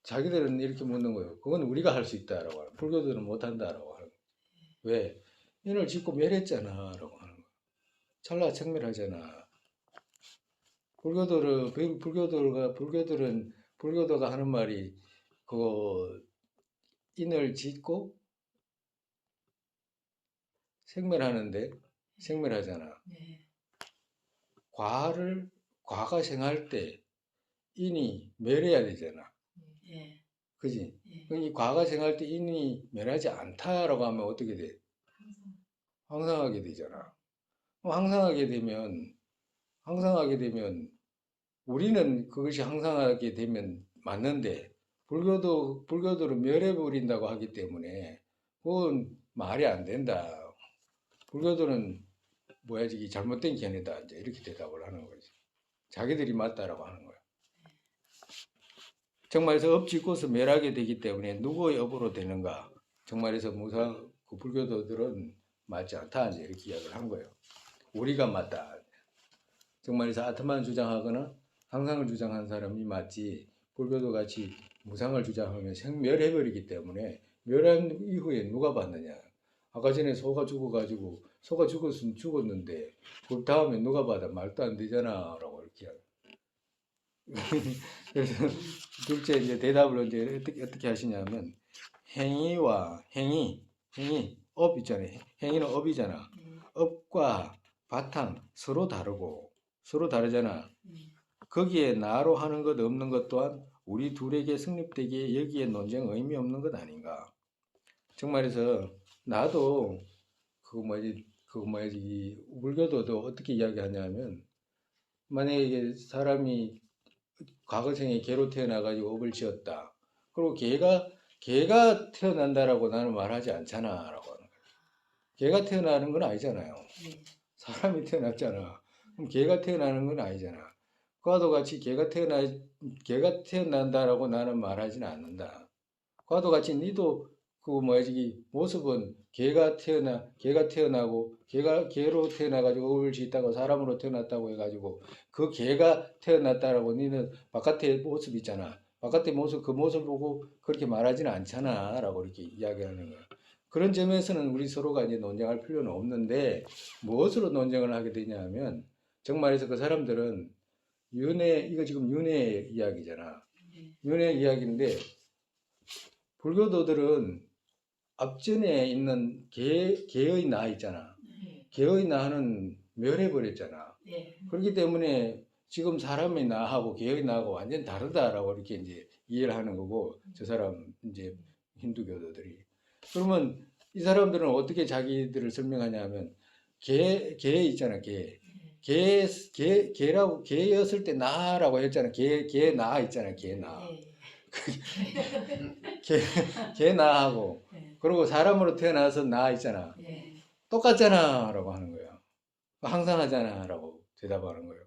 자기들은 이렇게 묻는 거예요. 그건 우리가 할 수 있다라고 하는. 불교들은 못한다라고 하는. 왜? 인을 짓고 멸했잖아라고 하는 거. 찰나청멸하잖아. 불교도가 하는 말이 그 인을 짓고 생멸하잖아. 과가 생할 때 인이 멸해야 되잖아. 그지? 이 과가 생할 때 인이 멸하지 않다라고 하면 어떻게 돼? 항상하게 되잖아. 항상하게 되면 우리는 그것이 항상하게 되면 맞는데 불교도를 멸해버린다고 하기 때문에 그건 말이 안 된다. 불교도는 이게 잘못된 견해다. 이제 이렇게 대답을 하는 거지. 자기들이 맞다라고 하는 거야. 정말에서 업 짓고서 멸하게 되기 때문에 누구의 업으로 되는가? 정말에서 그 불교도들은 맞지 않다. 이제 이렇게 이야기를 한 거예요. 우리가 맞다. 정말에서 아트만 주장하거나 항상을 주장한 사람이 맞지 불교도 같이 무상을 주장하면 생멸해버리기 때문에 멸한 이후에 누가 받느냐? 아까 전에 소가 죽어가지고 소가 죽었으면 죽었는데 그 다음에 누가 받아? 말도 안 되잖아라고 이렇게 그래서 둘째 이제 대답을 이제 어떻게 하시냐면 행위와 행위 업 있잖아요. 행위는 업이잖아. 네. 업과 바탕 서로 다르잖아. 네. 거기에 나로 하는 것 없는 것 또한 우리 둘에게 성립되기에 여기에 논쟁 의미 없는 것 아닌가. 정말해서 나도 그거 뭐지 이 불교도도 어떻게 이야기하냐면 만약에 이게 사람이 과거생에 개로 태어나가지고 업을 지었다. 그리고 개가 태어난다라고 나는 말하지 않잖아라고 하는 거예요. 개가 태어나는 건 아니잖아요. 네. 사람이 태어났잖아. 그럼 개가 태어나는 건 아니잖아. 과도 같이 개가 태어난다라고 나는 말하지는 않는다. 과도 같이 니도 그 뭐지 이 모습은 개가 태어나고 개로 태어나가지고 업을 짓다가 사람으로 태어났다고 해가지고 그 개가 태어났다라고 니는 바깥의 모습 있잖아. 바깥의 모습 그 모습 보고 그렇게 말하지는 않잖아라고 이렇게 이야기하는 거야. 그런 점에서는 우리 서로가 이제 논쟁할 필요는 없는데 무엇으로 논쟁을 하게 되냐면 정말해서 그 사람들은 이거 지금 윤회 이야기잖아. 네. 윤회 이야기인데 불교도들은 앞전에 있는 개의 나 있잖아. 네. 개의 나는 멸해버렸잖아. 네. 그렇기 때문에 지금 사람의 나하고 개의 나하고 완전 다르다라고 이렇게 이제 이해를 하는 거고 저 사람 이제 힌두교도들이 그러면 이 사람들은 어떻게 자기들을 설명하냐면 개 있잖아 개라고 개였을 때 나라고 했잖아 개 나 있잖아 개나 네. 개, 개 나하고 네. 그리고 사람으로 태어나서 나 있잖아 네. 똑같잖아 라고 하는 거야 항상 하잖아 라고 대답하는 거예요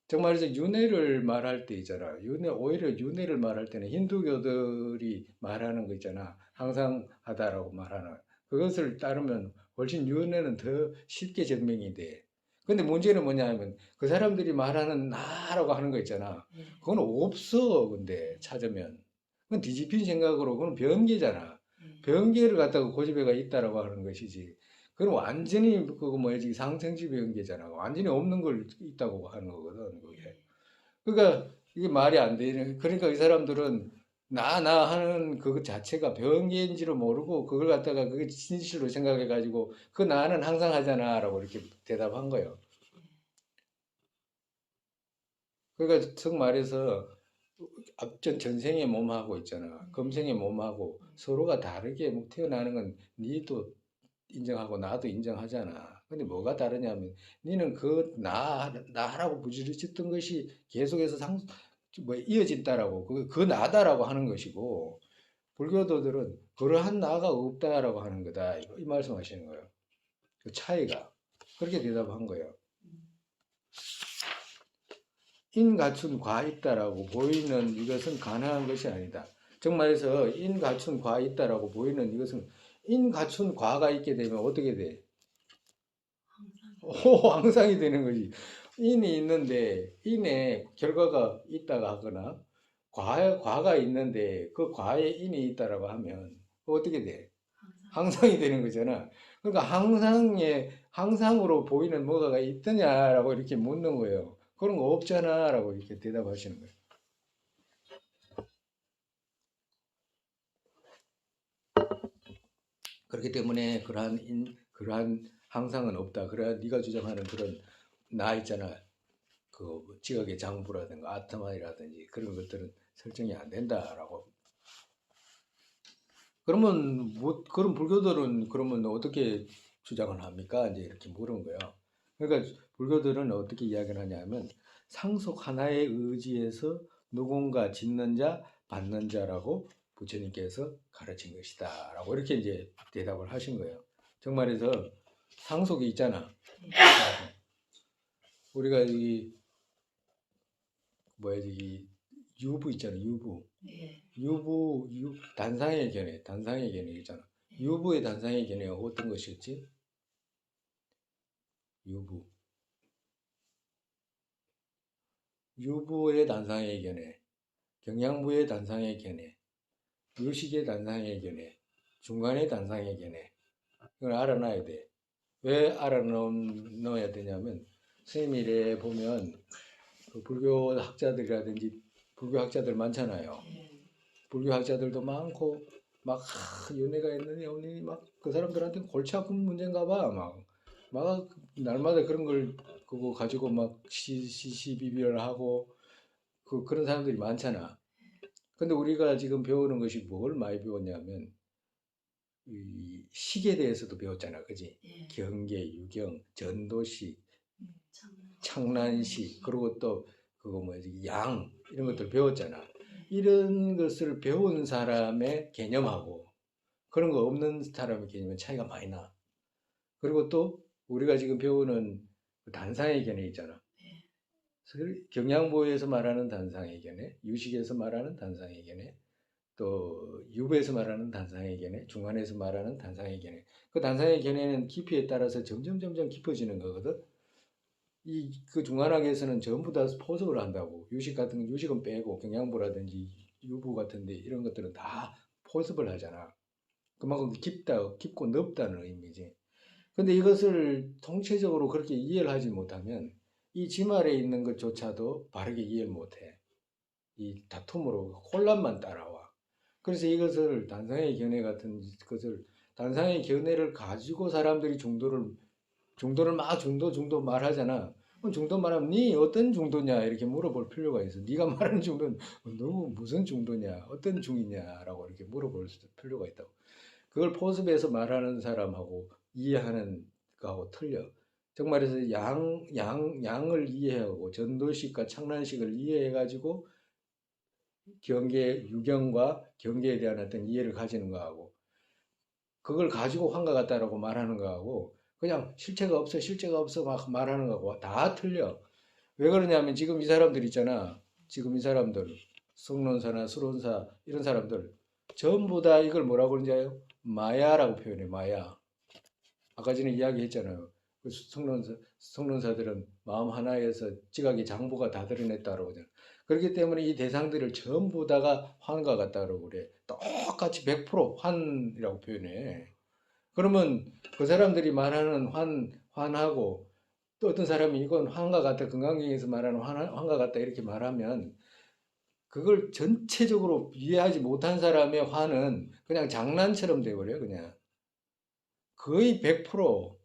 정말이죠 윤회를 말할 때 있잖아 오히려 윤회를 말할 때는 힌두교들이 말하는 거 있잖아 항상 하다라고 말하는 그것을 따르면 훨씬 윤회는 더 쉽게 증명이 돼 근데 문제는 뭐냐 하면 그 사람들이 말하는 나라고 하는 거 있잖아 네. 그건 없어 근데 찾으면 그건 뒤집힌 생각으로 그건 변계잖아 네. 변계를 갖다가 고집해가 있다라고 하는 것이지 그건 완전히 그거 뭐지 상생지 변계잖아 완전히 없는 걸 있다고 하는 거거든 그게 그러니까 이게 말이 안 되는 그러니까 이 사람들은 나 하는 그 자체가 변계인지를 모르고 그걸 갖다가 그게 진실로 생각해 가지고 그 나는 항상 하잖아라고 이렇게 대답한 거예요. 그러니까 즉 말해서 앞전 전생의 몸하고 있잖아. 금생의 몸하고 서로가 다르게 뭐 태어나는 건 니도 인정하고 나도 인정하잖아. 근데 뭐가 다르냐면 니는 그 나라고 부르짖던 것이 계속해서 이어진다라고 그 나다라고 하는 것이고 불교도들은 그러한 나가 없다라고 하는 거다. 이 말씀하시는 거예요. 그 차이가 그렇게 대답한 거예요. 인 갖춘 과 있다라고 보이는 이것은 가능한 것이 아니다. 즉 말해서 인 갖춘 과 있다라고 보이는 이것은 인 갖춘 과가 있게 되면 어떻게 돼? 항상이 되는 거지. 인이 있는데 인에 결과가 있다가 하거나 과가 있는데 그 과에 인이 있다라고 하면 어떻게 돼? 항상이 되는 거잖아. 그러니까 항상으로 보이는 뭐가가 있더냐라고 이렇게 묻는 거예요. 그런 거 없잖아라고 이렇게 대답하시는 거예요. 그렇기 때문에 그러한 항상은 없다. 그러한 네가 주장하는 그런 나 있잖아. 그 지각의 장부라든가 아트마이라든지 그런 것들은 설정이 안 된다라고. 그러면 그럼 불교들은 그러면 어떻게 주장을 합니까? 이제 이렇게 물은 거예요. 그러니까 불교들은 어떻게 이야기를 하냐면 상속 하나의 의지에서 누군가 짓는 자, 받는 자라고 부처님께서 가르친 것이다라고 이렇게 이제 대답을 하신 거예요. 정말해서 상속이 있잖아. 우리가 이 뭐야 이 유부 있잖아 유부 네. 단상의 견해 있잖아 유부의 단상의 견해가 어떤 것이었지 유부의 단상의 견해 경양부의 단상의 견해, 유식의 단상의 견해, 중간의 단상의 견해. 이걸 알아놔야 돼. 왜 알아놓아야 되냐면 스님이 이래 보면 그 불교 학자들이라든지 불교 학자들 많잖아요. 예. 불교 학자들도 많고 막 연애가 있느니 없느니 막 그 사람들한테 골치 아픈 문제인가 봐. 막 날마다 그런 걸 그거 가지고 막 시비비를 하고 그런 사람들이 많잖아. 근데 우리가 지금 배우는 것이 뭘 많이 배웠냐면 이 식에 대해서도 배웠잖아, 그지? 예. 경계, 유경, 전도식, 창란. 창란식, 그리고 또 그거 뭐지, 양 이런 것들 배웠잖아. 예. 이런 것을 배운 사람의 개념하고 그런 거 없는 사람의 개념은 차이가 많이 나. 그리고 또 우리가 지금 배우는 그 단상의 견해 있잖아. 예. 경양보에서 말하는 단상의 견해, 유식에서 말하는 단상의 견해, 또 유부에서 말하는 단상의 견해, 중간에서 말하는 단상의 견해. 그 단상의 견해는 깊이에 따라서 점점 깊어지는 거거든. 그 중간학에서는 전부 다 포석을 한다고. 유식 같은 거, 유식은 빼고 경양보라든지 유부 같은데 이런 것들은 다 포섭을 하잖아. 그만큼 깊고 넓다는 의미지. 근데 이것을 통체적으로 그렇게 이해를 하지 못하면 이 지말에 있는 것조차도 바르게 이해를 못해. 이 다툼으로 혼란만 따라와. 그래서 이것을 단상의 견해 같은 것을 단상의 견해를 가지고 사람들이 중도를 막 중도 말하잖아. 그럼 중도 말하면 네 어떤 중도냐 이렇게 물어볼 필요가 있어. 네가 말하는 중도는 너무 무슨 중도냐, 어떤 중이냐라고 이렇게 물어볼 필요가 있다고. 그걸 포섭해서 말하는 사람하고 이해하는 거하고 틀려. 정말해서 양을 이해하고 전도식과 창란식을 이해해가지고 유경과 경계에 대한 어떤 이해를 가지는 거하고 그걸 가지고 환과 같다라고 말하는 거하고 그냥 실체가 없어 막 말하는 거하고 다 틀려. 왜 그러냐면 지금 이 사람들 있잖아. 지금 이 사람들 성론사나 수론사 이런 사람들 전부 다 이걸 뭐라고 그러는지 아요? 마야라고 표현해. 마야. 아까 전에 이야기했잖아요. 그 성론사들은 마음 하나에서 지각의 장부가 다 드러냈다고 하잖아요. 그렇기 때문에 이 대상들을 전부 다가 환과 같다고 그래. 똑같이 100% 환이라고 표현해. 그러면 그 사람들이 말하는 환하고 또 어떤 사람이 이건 환과 같다, 건강경에서 말하는 환과 같다 이렇게 말하면 그걸 전체적으로 이해하지 못한 사람의 환은 그냥 장난처럼 돼버려 그냥. 거의 100%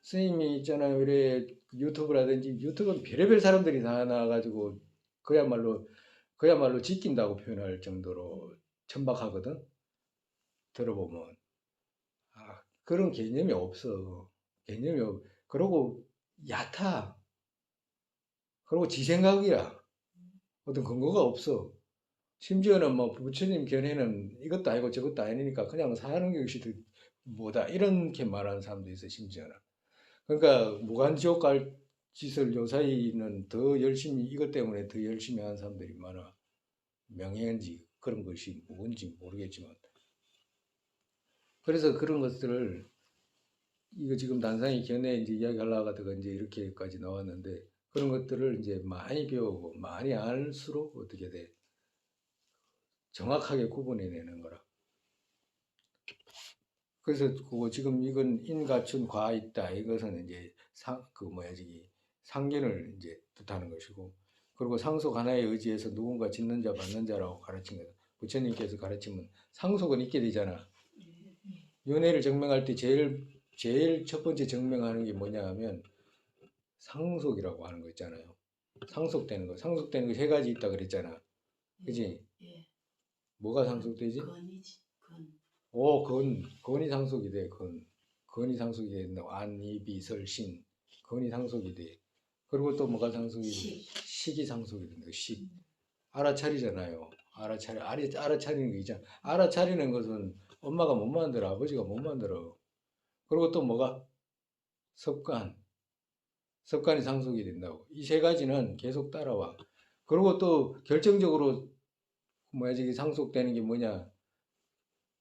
스님이 있잖아요. 이래 유튜브라든지 유튜브는 별의별 사람들이 다 나와가지고 그야말로 지킨다고 표현할 정도로 천박하거든. 들어보면 그런 개념이 없어. 개념이 없. 그러고 얕아. 그리고 지 생각이야. 어떤 근거가 없어. 심지어는 뭐 부처님 견해는 이것도 아니고 저것도 아니니까 그냥 사는 것이 뭐다 이렇게 말하는 사람도 있어. 심지어는. 그러니까 무간지옥 갈 짓을 요사이는 더 열심히 이것 때문에 더 열심히 하는 사람들이 많아. 명예인지 그런 것이 뭔지 모르겠지만 그래서 그런 것들을 이거 지금 단상의 견해 이제 이야기하려고 하다가 이제 이렇게까지 나왔는데 그런 것들을 이제 많이 배우고 많이 알수록 어떻게 돼 정확하게 구분해내는 거라. 그래서 그거 지금 이건 인가춘 과 있다 이것은 이제 상견을 이제 뜻하는 것이고 그리고 상속 하나에 의지해서 누군가 짓는 자 받는 자라고 가르친 거다. 부처님께서 가르치면 상속은 있게 되잖아. 연애를 증명할 때 제일 첫 번째 증명하는 게 뭐냐 하면 상속이라고 하는 거 있잖아요. 상속되는 거 세 가지 있다 그랬잖아. 그지? 예. 뭐가 상속되지? 건이지. 건이 상속이 돼. 건이 상속이 된다. 안, 이비, 설, 신. 건이 상속이 돼. 그리고 또 뭐가 상속이 돼? 식이 상속이 된다. 식. 알아차리잖아요. 알아차리는 게 있잖아. 알아차리는 것은 엄마가 못 만들어. 아버지가 못 만들어. 그리고 또 뭐가? 습관. 습관이 상속이 된다고. 이 세 가지는 계속 따라와. 그리고 또 결정적으로 상속되는 게 뭐냐?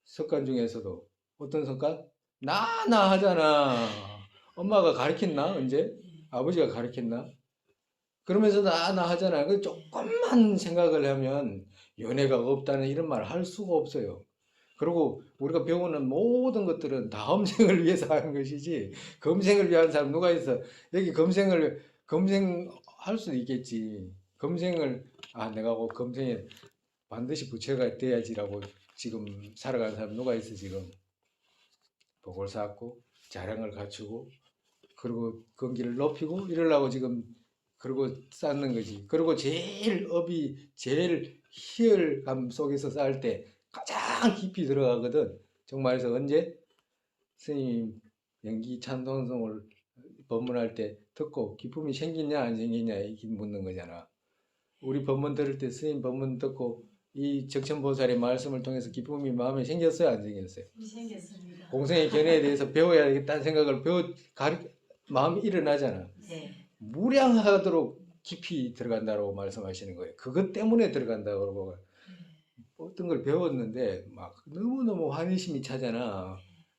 습관 중에서도 어떤 습관? 나 하잖아. 엄마가 가르쳤나? 언제? 아버지가 가르쳤나? 그러면서 나 하잖아. 그 조금만 생각을 하면 연애가 없다는 이런 말 할 수가 없어요. 그리고 우리가 배우는 모든 것들은 다 검생을 위해서 하는 것이지, 검생을 위한 사람 누가 있어? 여기 검생할 수도 있겠지. 검생을, 내가 꼭 검생에 반드시 부처가 돼야지라고 지금 살아가는 사람 누가 있어, 지금? 복을 쌓고, 자량을 갖추고, 그리고 건기를 높이고, 이러려고 지금, 그리고 쌓는 거지. 그리고 제일 희열감 속에서 쌓을 때 가장 깊이 들어가거든. 정말에서 언제? 스님 연기 찬송송을 법문할 때 듣고 기쁨이 생기냐 안 생기냐 이렇게 묻는 거잖아. 우리 법문 들을 때 스님 법문 듣고 이 적천보살의 말씀을 통해서 기쁨이 마음에 생겼어요 안 생겼어요? 생겼습니다. 공생의 견해에 대해서 배워야 겠다는 생각을 마음이 일어나잖아. 네. 무량하도록 깊이 들어간다고 말씀하시는 거예요. 그것 때문에 들어간다고 그러고 어떤 걸 배웠는데 막 너무너무 환희심이 차잖아.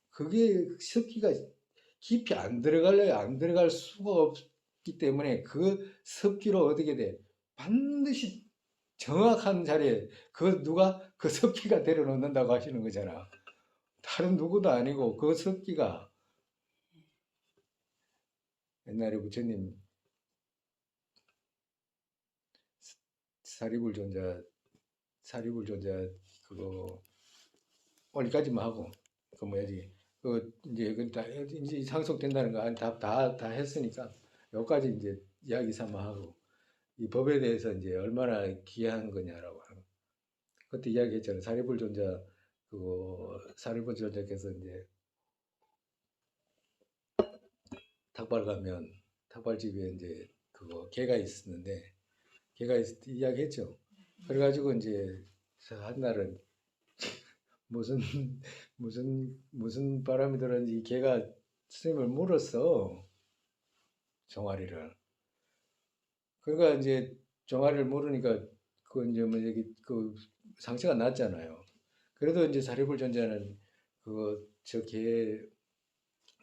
그게 습기가 깊이 안 들어갈래야 안 들어갈 수가 없기 때문에 그 습기로 어떻게 돼? 반드시 정확한 자리에 누가 그 습기가 데려놓는다고 하시는 거잖아. 다른 누구도 아니고 그 습기가 옛날에 부처님 사리불존자 그거 오늘까지만 하고 그 뭐야지 그 이제 그다 이제 상속된다는 거 다 했으니까 여기까지 이제 이야기 삼아 하고 이 법에 대해서 이제 얼마나 귀한 거냐라고 하는 그때 이야기했잖아요. 사리불존자께서 이제 닭발 가면 닭발집에 이제 그거 개가 있었는데 이야기했죠. 그래가지고 이제 한 날은 무슨 무슨 바람이 들었는지 걔가 스님을 물었어. 종아리를. 그러니까 이제 종아리를 물으니까 그 이제 뭐 여기 그 상처가 났잖아요. 그래도 이제 사리불전자는 그거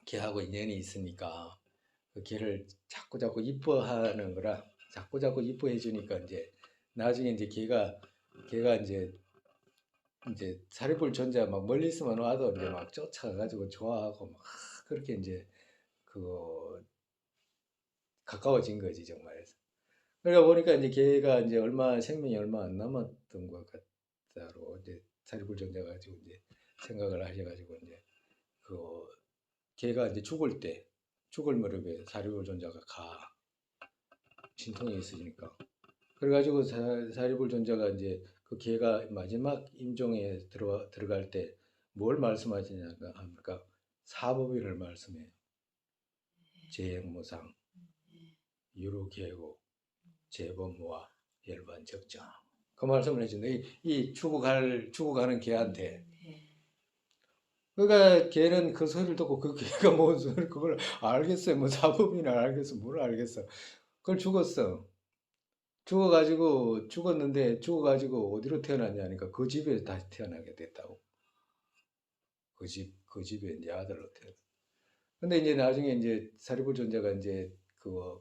걔하고 인연이 있으니까 그 걔를 자꾸 이뻐하는 거라 자꾸 이뻐해 주니까 이제 나중에 이제 걔가 이제 사리불 전자 막 멀리 있으면 와도 이제 막 쫓아가가지고 좋아하고 막 그렇게 이제 그 가까워진 거지 정말에서. 그러다 보니까 이제 걔가 이제 생명이 얼마 안 남았던 것 같다로 이제 사리불 전자 가지고 이제 생각을 하셔가지고 이제 그 걔가 이제 죽을 무렵에 사리불 전자가 신통에 있으니까 그래가지고 사리불 전자가 이제 그 걔가 마지막 임종에 들어갈 때 뭘 말씀하시냐 하니까 사법인을 말씀해요. 재행무상, 유루계고, 재범무와 열반적정. 그 말씀을 해준대. 이 죽어가는 걔한테. 그러니까 걔는 그 소리를 듣고 그 걔가 뭔 소리 그걸 알겠어요. 뭐 사법인을 알겠어. 뭘 알겠어. 그걸 죽어가지고 어디로 태어났냐 하니까 그 집에 다시 태어나게 됐다고. 그 집에 이제 아들로 태어나. 근데 이제 나중에 이제 사리불 존자가 이제 그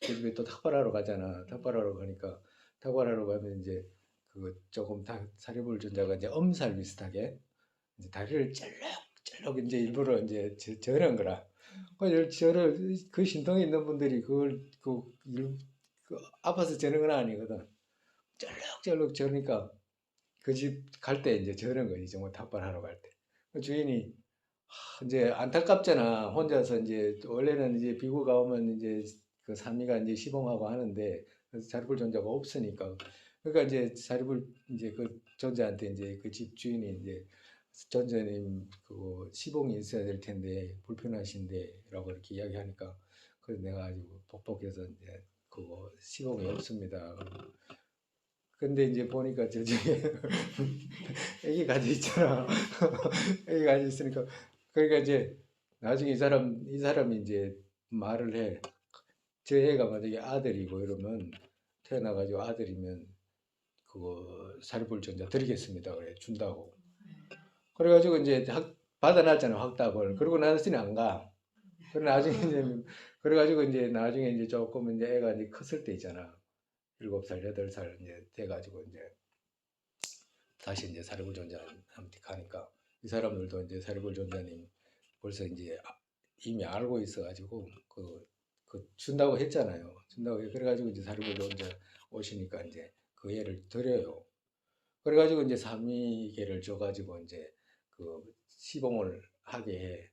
집에 또 탁발하러 가잖아. 탁발하러 가니까 탁발하러 가면 이제 그 조금 사리불 존자가 이제 엄살 비슷하게 이제 다리를 쩔럭쩔럭 이제 일부러 이제 저런 거라. 그 신통에 있는 분들이 아파서 저런 건 아니거든. 쩔럭쩔럭 저러니까 그 집 갈 때 이제 저런 거지. 정말 탁발하러 갈 때. 그 주인이 이제 안타깝잖아. 혼자서 이제 원래는 이제 비구가 오면 이제 그 산미가 이제 시봉하고 하는데 그래서 자립불 존자가 없으니까 그러니까 이제 자립불 이제 그 존자한테 이제 그 집 주인이 이제 존자님 그 시봉이 있어야 될 텐데 불편하신데라고 이렇게 이야기하니까 그래서 내가 아주 복복해서 이제 그거 시봉이 없습니다. 근데 이제 보니까 저 중에 애기 가져 있잖아. 애기 가져 있으니까 그러니까 이제 나중에 이 사람이 이제 말을 해. 저 애가 만약에 아들이고 이러면 태어나가지고 아들이면 그거 사리불 전자 드리겠습니다. 그래 준다고. 그래가지고 이제 받아놨잖아 확답을. 그러고 나서는 안 가. 그래 나중에 이제 그래가지고 이제 나중에 이제 조금 이제 애가 이제 컸을 때 있잖아. 7살, 8살 이제 돼가지고 이제 다시 이제 사리불존자한테 가니까 이 사람들도 이제 사리불존자님 벌써 이제 이미 알고 있어가지고 그 준다고 했잖아요. 준다고 그래가지고 이제 사리불존자 오시니까 이제 그 애를 드려요. 그래가지고 이제 삼위계를 줘가지고 이제 그 시봉을 하게 해.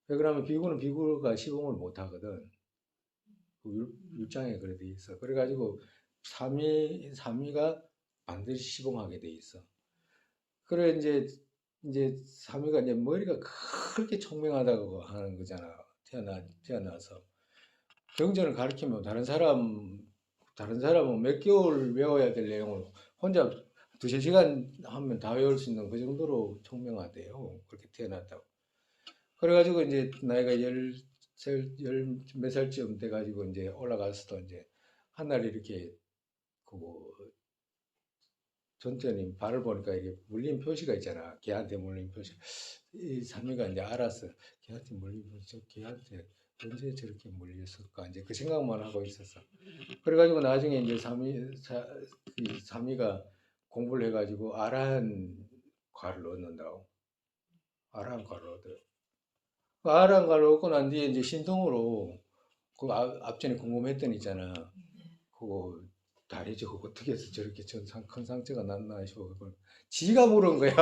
왜 그러면 비구는 비구가 시봉을 못 하거든. 그 율장에 그래 돼 있어. 그래가지고 삼위가 반드시 시봉하게 돼 있어. 그래 이제 삼위가 이제 머리가 그렇게 총명하다고 하는 거잖아. 태어나서 경전을 가르치면 다른 사람은 몇 개월 외워야 될 내용을 혼자 두세 시간 하면 다 외울 수 있는 그 정도로 총명하대요. 그렇게 태어났다고. 그래가지고 이제 나이가 열 몇 살쯤 돼가지고 이제 올라가서도 이제 한날 이렇게 그 전전이 발을 보니까 이게 물린 표시가 있잖아. 걔한테 물린 표시. 이 삼위가 이제 알았어. 걔한테 물린 표시, 걔한테 언제 저렇게 물렸을까? 이제 그 생각만 하고 있었어. 그래가지고 나중에 이제 이 삼위가 공부를 해가지고 아라한과를 얻는다고. 아라한과를 얻어요. 그 아라한과를 얻고 난 뒤에 이제 신통으로 그 앞전에 궁금했던 있잖아. 그거 다리 저거 어떻게 해서 저렇게 큰 상처가 났나 싶어. 그걸 지가 물은 거야.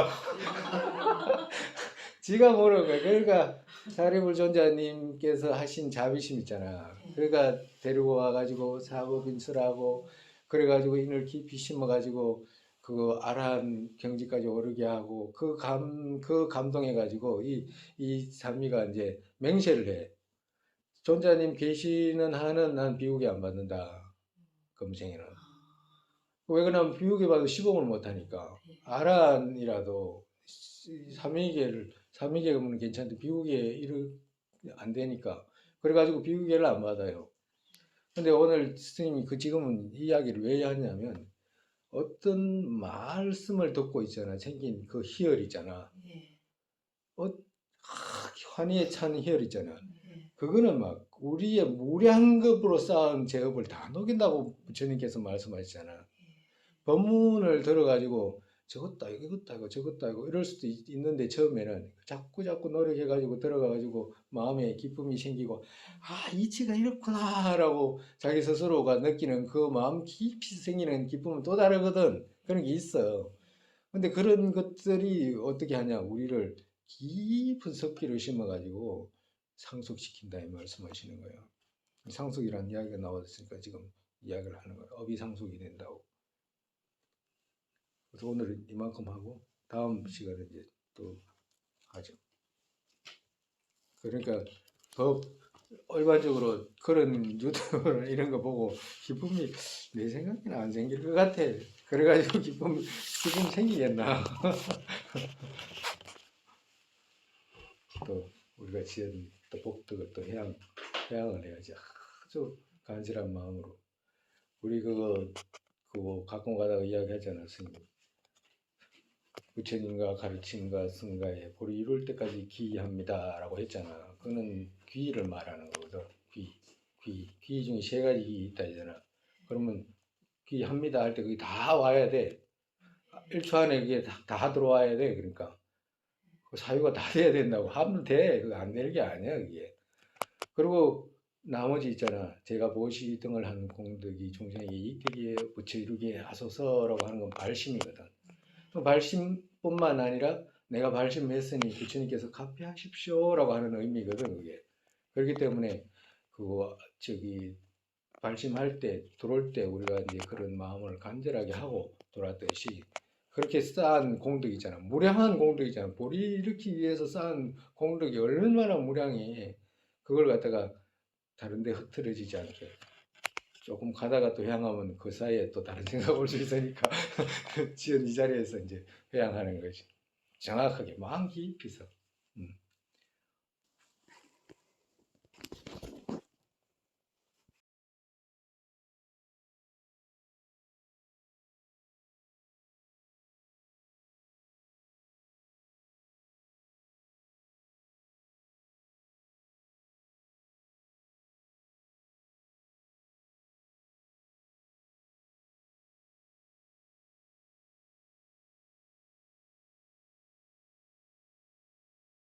지가 물은 거야. 그러니까 사리불존자님께서 하신 자비심 있잖아. 그러니까 데리고 와가지고 사법인술하고 그래가지고 인을 깊이 심어가지고 그 아라한 경지까지 오르게 하고 그 감동해가지고 이 삼위가 이제 맹세를 해. 존자님 계시는 한은 난 비우기 안 받는다. 금생에는. 왜 그러냐면 비우기 받아도 시봉을 못하니까. 아란이라도 삼위계면 괜찮은데 비우기에 안 되니까. 그래가지고 비우기를 안 받아요. 근데 오늘 스님이 지금은 이야기를 왜 하냐면 어떤 말씀을 듣고 있잖아. 생긴 그 희열 있잖아. 환희에 찬 희열 있잖아. 그거는 막 우리의 무량한 것으로 쌓은 제업을 다 녹인다고 부처님께서 말씀하시잖아. 법문을 들어가지고 저것도 아니고 이것도 아니고 저것도 아니고 이럴 수도 있는데 처음에는 자꾸 노력해가지고 들어가가지고 마음에 기쁨이 생기고 이치가 이렇구나 라고 자기 스스로가 느끼는 그 마음 깊이 생기는 기쁨은 또 다르거든. 그런 게 있어. 근데 그런 것들이 어떻게 하냐 우리를 깊은 섭기를 심어가지고 상속시킨다 이 말씀하시는 거예요. 상속이라는 이야기가 나왔으니까 지금 이야기를 하는 거예요. 업이 상속이 된다고. 그래서 오늘은 이만큼 하고 다음 시간에 이제 또 하죠. 그러니까 더 일반적으로 그런 유튜브나 이런 거 보고 기쁨이 내 생각에는 안 생길 것 같아. 그래가지고 기쁨 생기겠나? 또 우리가 지은 또 복덕을 또 회양을 해야지. 아주 간절한 마음으로 우리 그거 가끔 가다가 이야기하잖아 스님. 부처님과 가르침과 승가에 보리 이룰 때까지 귀합니다라고 했잖아. 그거는 귀를 말하는 거거든. 귀 중에 세 가지 귀 있다 했잖아. 그러면 귀합니다 할 때 그게 다 와야 돼. 1초 안에 그게 다 들어와야 돼. 그러니까 그 사유가 다 돼야 된다고 하면 돼. 그거 안 되는 게 아니야 그게. 그리고 나머지 있잖아. 제가 보시 등을 한 공덕이 중생에게 이익되기에 부처 이루게 하소서라고 하는 건 발심이거든. 발심뿐만 아니라 내가 발심했으니 부처님께서 갚이하십시오라고 하는 의미거든 그게. 그렇기 때문에 발심할 때 들어올 때 우리가 이제 그런 마음을 간절하게 하고 돌았듯이 그렇게 쌓은 공덕이 있잖아. 무량한 공덕이 있잖아. 보리 일으키기 위해서 쌓은 공덕이 얼마나 무량해. 그걸 갖다가 다른 데 흐트러지지 않게 조금 가다가 또 향하면 그 사이에 또 다른 생각 올 수 있으니까 지은 이 자리에서 이제 회양하는 거지. 정확하게 마음 깊이서.